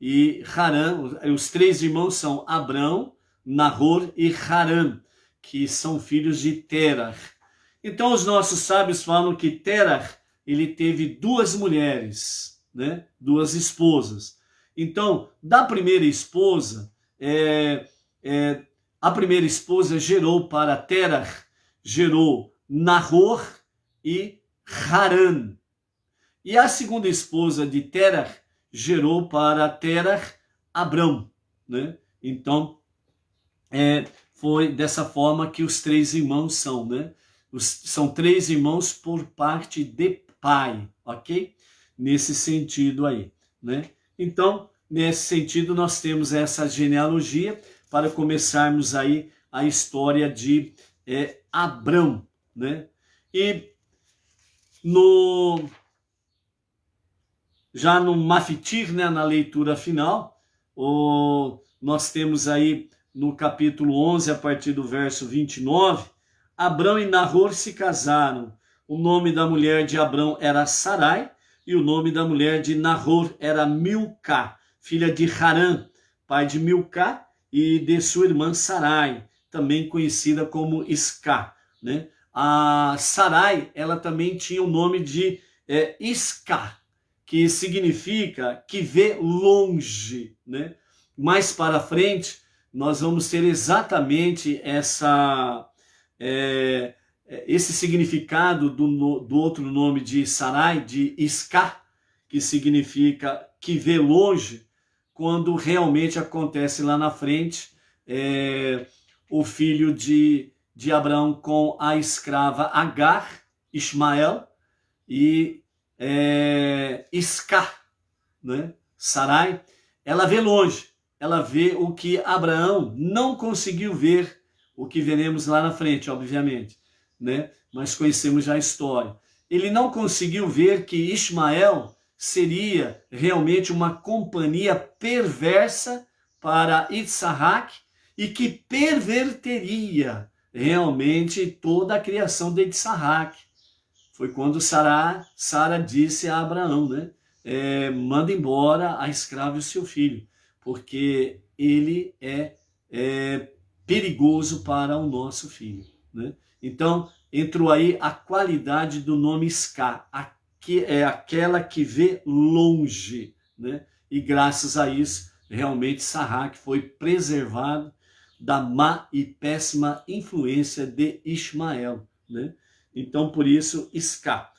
E Haran, os três irmãos são Abrão, Nahor e Haran, que são filhos de Terach. Então os nossos sábios falam que Terach, ele teve duas mulheres, né? Duas esposas. Então, da primeira esposa, a primeira esposa gerou para Terach, gerou Nahor e Haran. E a segunda esposa de Terach gerou para Terach Abrão, né? Então, foi dessa forma que os três irmãos são, né? São três irmãos por parte de pai, ok? Nesse sentido aí, né? Então, nesse sentido, nós temos essa genealogia para começarmos aí a história de Abrão, né? E já no Mafitir, né, na leitura final, nós temos aí no capítulo 11, a partir do verso 29, Abrão e Nahor se casaram. O nome da mulher de Abrão era Sarai, e o nome da mulher de Nahor era Milcá, filha de Haran, pai de Milcá, e de sua irmã Sarai, também conhecida como Iscá, né? A Sarai, ela também tinha o nome de Iscá, que significa que vê longe, né? Mais para frente, nós vamos ter exatamente esse significado do outro nome de Sarai, de Iscá, que significa que vê longe, quando realmente acontece lá na frente o filho de Abraão com a escrava Agar, Ismael, e Iscá, né? Sarai, ela vê longe, ela vê o que Abraão não conseguiu ver, o que veremos lá na frente, obviamente, né? Mas conhecemos já a história. Ele não conseguiu ver que Ismael seria realmente uma companhia perversa para Isaac e que perverteria realmente toda a criação de Isaac. Foi quando Sara disse a Abraão, né? Manda embora a escrava e o seu filho, porque ele é perigoso para o nosso filho, né? Então, entrou aí a qualidade do nome Iscá, que é aquela que vê longe, né? E graças a isso, realmente, Isaac foi preservado da má e péssima influência de Ismael, né? Então, por isso, Iscá.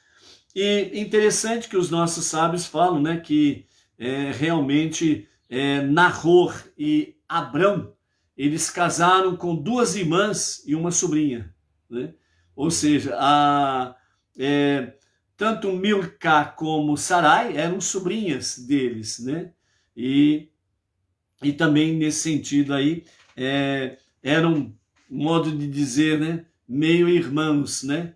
E interessante que os nossos sábios falam, né, que realmente Nahor e Abrão, eles casaram com duas irmãs e uma sobrinha, né? Ou seja, tanto Milcá como Sarai eram sobrinhas deles, né? E também nesse sentido aí, eram, modo de dizer, né, meio irmãos, né?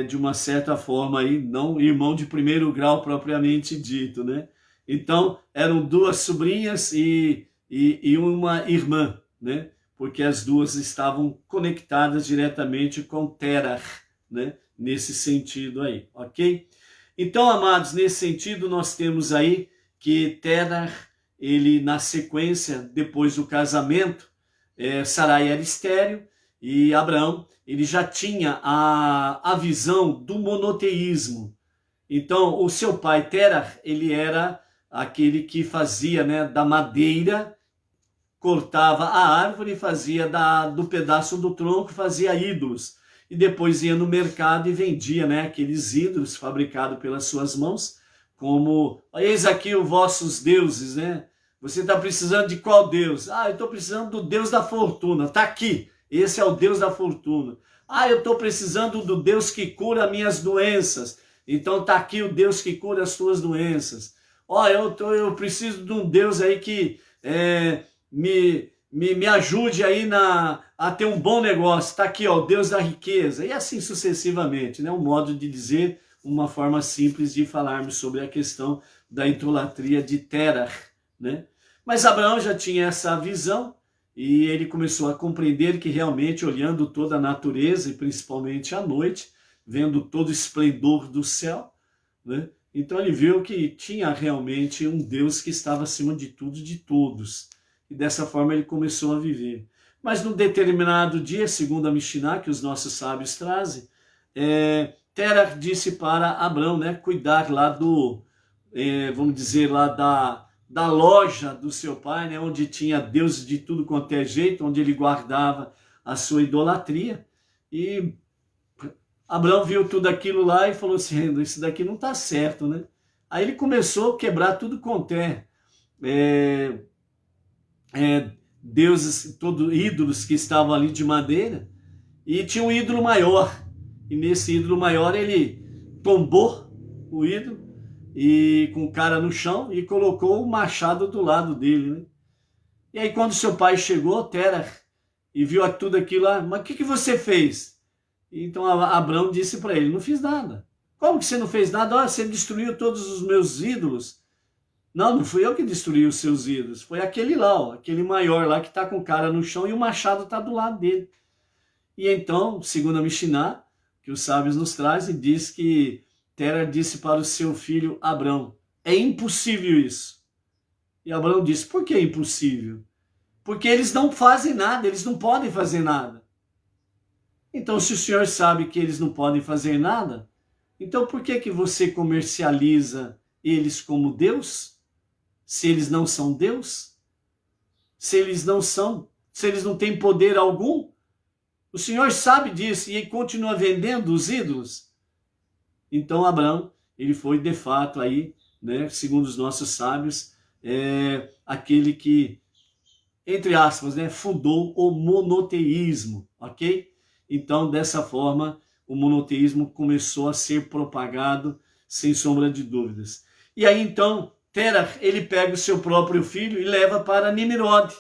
De uma certa forma aí, não irmão de primeiro grau propriamente dito, né? Então, eram duas sobrinhas e e uma irmã, né? Porque as duas estavam conectadas diretamente com Terah, né? Nesse sentido aí, ok? Então, amados, nesse sentido, nós temos aí que Terah, ele na sequência, depois do casamento, Sarai era estéril e Abraão, ele já tinha a visão do monoteísmo. Então, o seu pai Terah, ele era aquele que fazia, né, da madeira, cortava a árvore, fazia do pedaço do tronco, fazia ídolos. E depois ia no mercado e vendia, né, aqueles ídolos fabricados pelas suas mãos, como, eis aqui os vossos deuses, né? Você está precisando de qual Deus? Eu estou precisando do Deus da fortuna, está aqui, esse é o Deus da fortuna. Eu estou precisando do Deus que cura minhas doenças, então está aqui o Deus que cura as suas doenças. Eu preciso de um Deus aí que me ajude aí a ter um bom negócio. Está aqui, o Deus da riqueza. E assim sucessivamente, né? Um modo de dizer, uma forma simples de falarmos sobre a questão da idolatria de Terah, né? Mas Abraão já tinha essa visão e ele começou a compreender que realmente, olhando toda a natureza e principalmente à noite, vendo todo o esplendor do céu, né? Então ele viu que tinha realmente um Deus que estava acima de tudo e de todos. E dessa forma ele começou a viver. Mas num determinado dia, segundo a Mishnah, que os nossos sábios trazem, Terah disse para Abraão, né, cuidar lá vamos dizer, lá da loja do seu pai, né, onde tinha deuses de tudo quanto é jeito, onde ele guardava a sua idolatria. E Abraão viu tudo aquilo lá e falou assim, isso daqui não está certo, né? Aí ele começou a quebrar tudo quanto deuses, todos ídolos que estavam ali de madeira, e tinha um ídolo maior, e nesse ídolo maior ele tombou o ídolo, e com o cara no chão, e colocou o machado do lado dele, né? E aí quando seu pai chegou, Terah, e viu tudo aquilo lá, mas o que você fez? Então Abraão disse para ele, não fiz nada. Como que você não fez nada? Você destruiu todos os meus ídolos. Não fui eu que destruí os seus ídolos, foi aquele lá, aquele maior lá que está com o cara no chão e o machado está do lado dele. E então, segundo a Mishnah, que os sábios nos trazem, diz que Terah disse para o seu filho Abraão, é impossível isso. E Abraão disse, por que é impossível? Porque eles não fazem nada, eles não podem fazer nada. Então, se o senhor sabe que eles não podem fazer nada, então por que você comercializa eles como Deus? Se eles não são Deus? Se eles não têm poder algum? O senhor sabe disso e ele continua vendendo os ídolos? Então Abraão, ele foi de fato aí, né, segundo os nossos sábios, aquele que, entre aspas, né, fundou o monoteísmo, ok? Então, dessa forma, o monoteísmo começou a ser propagado sem sombra de dúvidas. E aí, então, Terah, ele pega o seu próprio filho e leva para Nimrod,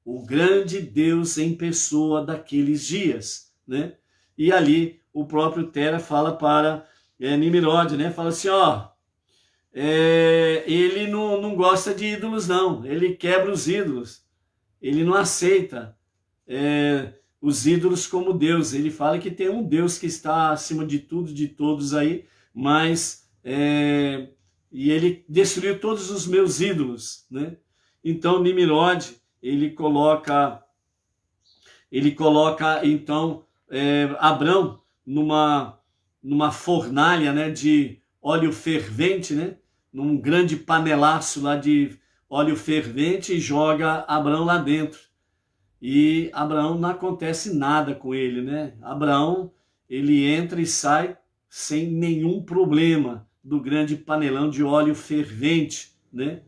o grande Deus em pessoa daqueles dias, né? E ali, o próprio Terah fala para Nimrod, né? Fala assim, ele não gosta de ídolos, não. Ele quebra os ídolos. Ele não aceita os ídolos como Deus. Ele fala que tem um Deus que está acima de tudo, de todos aí, mas e ele destruiu todos os meus ídolos, né? Então Nimrod, ele coloca então Abrão numa fornalha, né, de óleo fervente, né, num grande panelaço lá de óleo fervente, e joga Abrão lá dentro. E Abraão, não acontece nada com ele, né? Abraão, ele entra e sai sem nenhum problema do grande panelão de óleo fervente, né?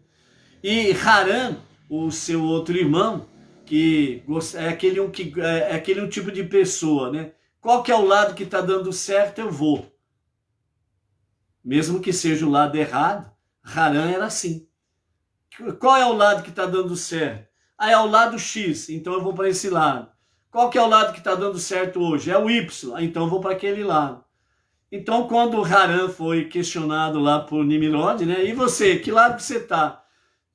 E Harã, o seu outro irmão, que é aquele um tipo de pessoa, né? Qual que é o lado que está dando certo, eu vou. Mesmo que seja o lado errado, Harã era assim. Qual é o lado que está dando certo? É o lado X, então eu vou para esse lado. Qual que é o lado que está dando certo hoje? É o Y, então eu vou para aquele lado. Então, quando Harã foi questionado lá por Nimrod, né? E você, que lado que você está?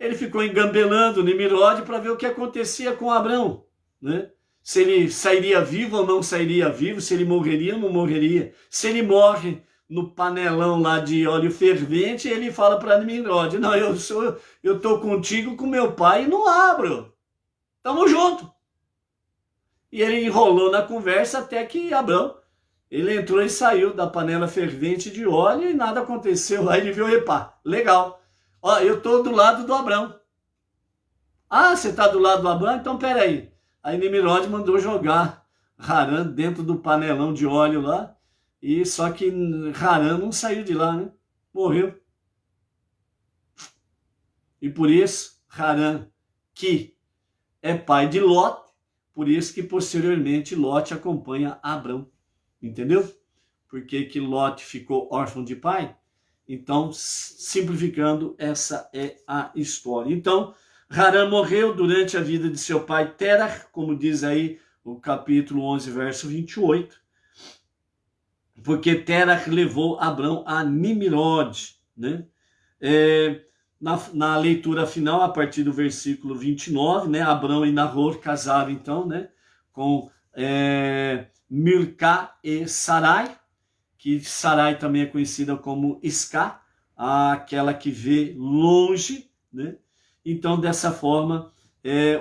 ele ficou engambelando Nimrod para ver o que acontecia com Abrão, né? Se ele sairia vivo ou não sairia vivo, se ele morreria ou não morreria. Se ele morre no panelão lá de óleo fervente, ele fala para Nimrod, não, eu estou contigo com meu pai e não abro. Tamo junto. E ele enrolou na conversa até que Abrão, ele entrou e saiu da panela fervente de óleo e nada aconteceu. Aí ele viu, epa, legal. Ó, eu estou do lado do Abrão. Ah, você está do lado do Abrão? Então peraí. Aí Nimrod mandou jogar Harã dentro do panelão de óleo lá. E só que Harã não saiu de lá, né? Morreu. E por isso, Harã, que é pai de Lot, por isso que posteriormente Lot acompanha Abrão. Entendeu? Porque que Lot ficou órfão de pai? Então, simplificando, essa é a história. Então, Harã morreu durante a vida de seu pai Terah, como diz aí o capítulo 11, verso 28, porque Terah levou Abrão a Nimrod, né? Na leitura final, a partir do versículo 29, né? Abrão e Nahor casaram então, né? Com Milcá e Sarai, que Sarai também é conhecida como Isca, aquela que vê longe, né? Então, dessa forma,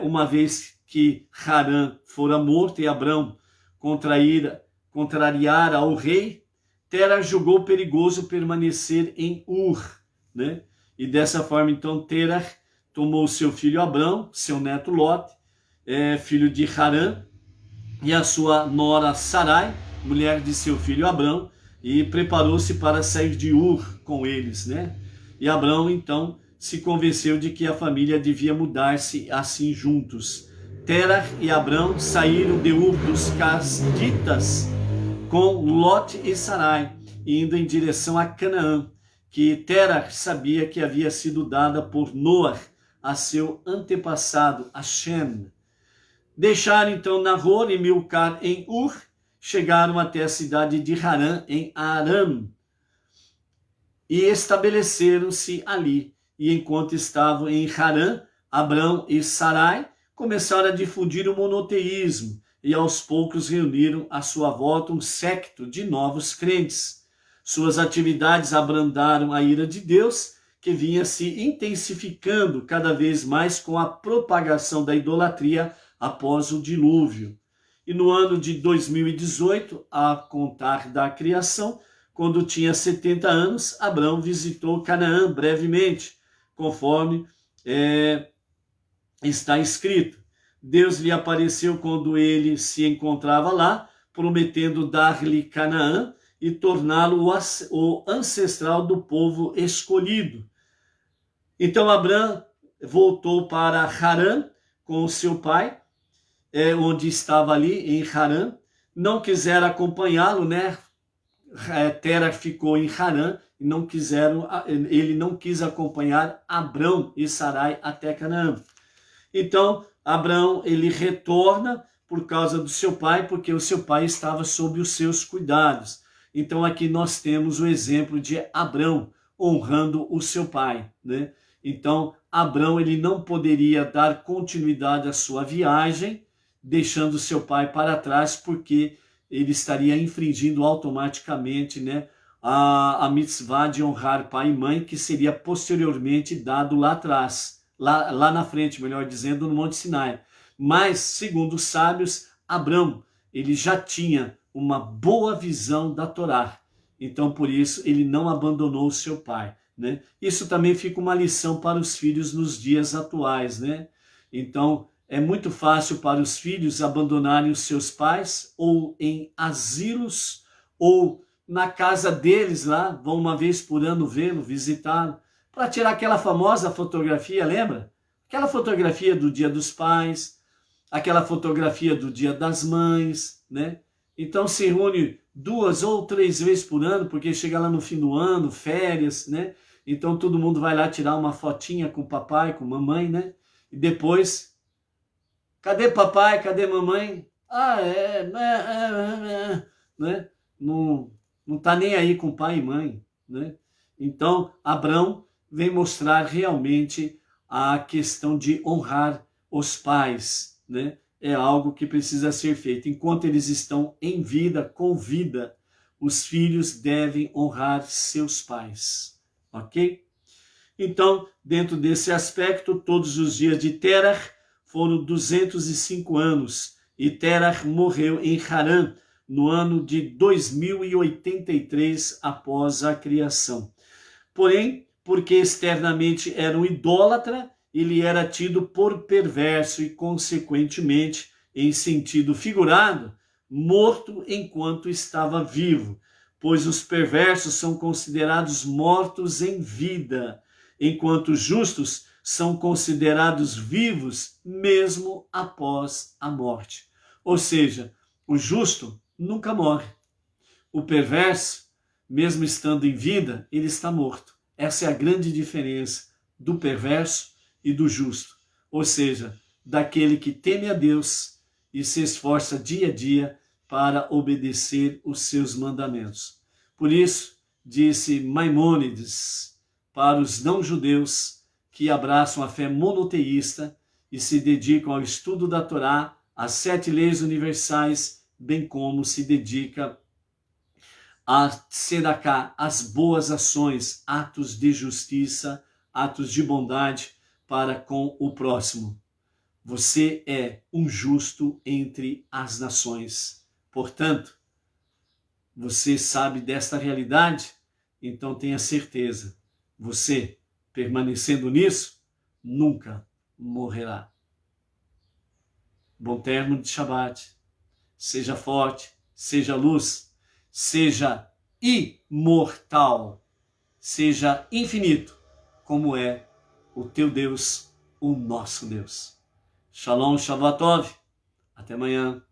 uma vez que Harã fora morto e Abrão contrariara ao rei, Terah julgou perigoso permanecer em Ur, né? E dessa forma, então, Terah tomou seu filho Abrão, seu neto Lot, filho de Harã, e a sua nora Sarai, mulher de seu filho Abrão, e preparou-se para sair de Ur com eles, né? E Abrão, então, se convenceu de que a família devia mudar-se assim juntos. Terah e Abrão saíram de Ur dos Casditas com Lot e Sarai, indo em direção a Canaã, que Terah sabia que havia sido dada por Noar a seu antepassado, a Shem. Deixaram então Nahor e Milcar em Ur, chegaram até a cidade de Harã, em Aram, e estabeleceram-se ali. E enquanto estavam em Harã, Abrão e Sarai começaram a difundir o monoteísmo e aos poucos reuniram à sua volta um séquito de novos crentes. Suas atividades abrandaram a ira de Deus, que vinha se intensificando cada vez mais com a propagação da idolatria após o dilúvio. E no ano de 2018, a contar da criação, quando tinha 70 anos, Abrão visitou Canaã brevemente, conforme está escrito. Deus lhe apareceu quando ele se encontrava lá, prometendo dar-lhe Canaã e torná-lo o ancestral do povo escolhido. Então Abrão voltou para Harã com o seu pai, onde estava ali em Harã, não quiseram acompanhá-lo, né? Terah ficou em Harã e ele não quis acompanhar Abrão e Sarai até Canaã. Então, Abrão, ele retorna por causa do seu pai, porque o seu pai estava sob os seus cuidados. Então, aqui nós temos o exemplo de Abrão honrando o seu pai, né? Então, Abrão, ele não poderia dar continuidade à sua viagem, deixando seu pai para trás, porque ele estaria infringindo automaticamente, né, a mitzvah de honrar pai e mãe, que seria posteriormente dado lá atrás, lá na frente, melhor dizendo, no Monte Sinai. Mas, segundo os sábios, Abrão, ele já tinha uma boa visão da Torá. Então, por isso, ele não abandonou o seu pai, né? Isso também fica uma lição para os filhos nos dias atuais, né? Então, é muito fácil para os filhos abandonarem os seus pais, ou em asilos, ou na casa deles lá, vão uma vez por ano vê-lo, visitá-lo, para tirar aquela famosa fotografia, lembra? Aquela fotografia do Dia dos Pais, aquela fotografia do Dia das Mães, né? Então se reúne 2 ou 3 vezes por ano, porque chega lá no fim do ano, férias, né? Então todo mundo vai lá tirar uma fotinha com o papai, com a mamãe, né? E depois, cadê papai, cadê mamãe? Né? Não tá nem aí com pai e mãe, né? Então Abrão vem mostrar realmente a questão de honrar os pais, né? É algo que precisa ser feito. Enquanto eles estão em vida, com vida, os filhos devem honrar seus pais, ok? Então, dentro desse aspecto, todos os dias de Terah foram 205 anos, e Terah morreu em Harã, no ano de 2083 após a criação. Porém, porque externamente era um idólatra, ele era tido por perverso e, consequentemente, em sentido figurado, morto enquanto estava vivo, pois os perversos são considerados mortos em vida, enquanto os justos são considerados vivos mesmo após a morte. Ou seja, o justo nunca morre. O perverso, mesmo estando em vida, ele está morto. Essa é a grande diferença do perverso e do justo. Ou seja, daquele que teme a Deus e se esforça dia a dia para obedecer os seus mandamentos. Por isso, disse Maimônides para os não-judeus que abraçam a fé monoteísta e se dedicam ao estudo da Torá, às 7 leis universais, bem como se dedica a tzedakah, as boas ações, atos de justiça, atos de bondade para com o próximo. Você é um justo entre as nações. Portanto, você sabe desta realidade? Então tenha certeza, você, permanecendo nisso, nunca morrerá. Bom término de Shabat. Seja forte, seja luz, seja imortal, seja infinito, como é o teu Deus, o nosso Deus. Shalom, Shavuot Tov. Até amanhã.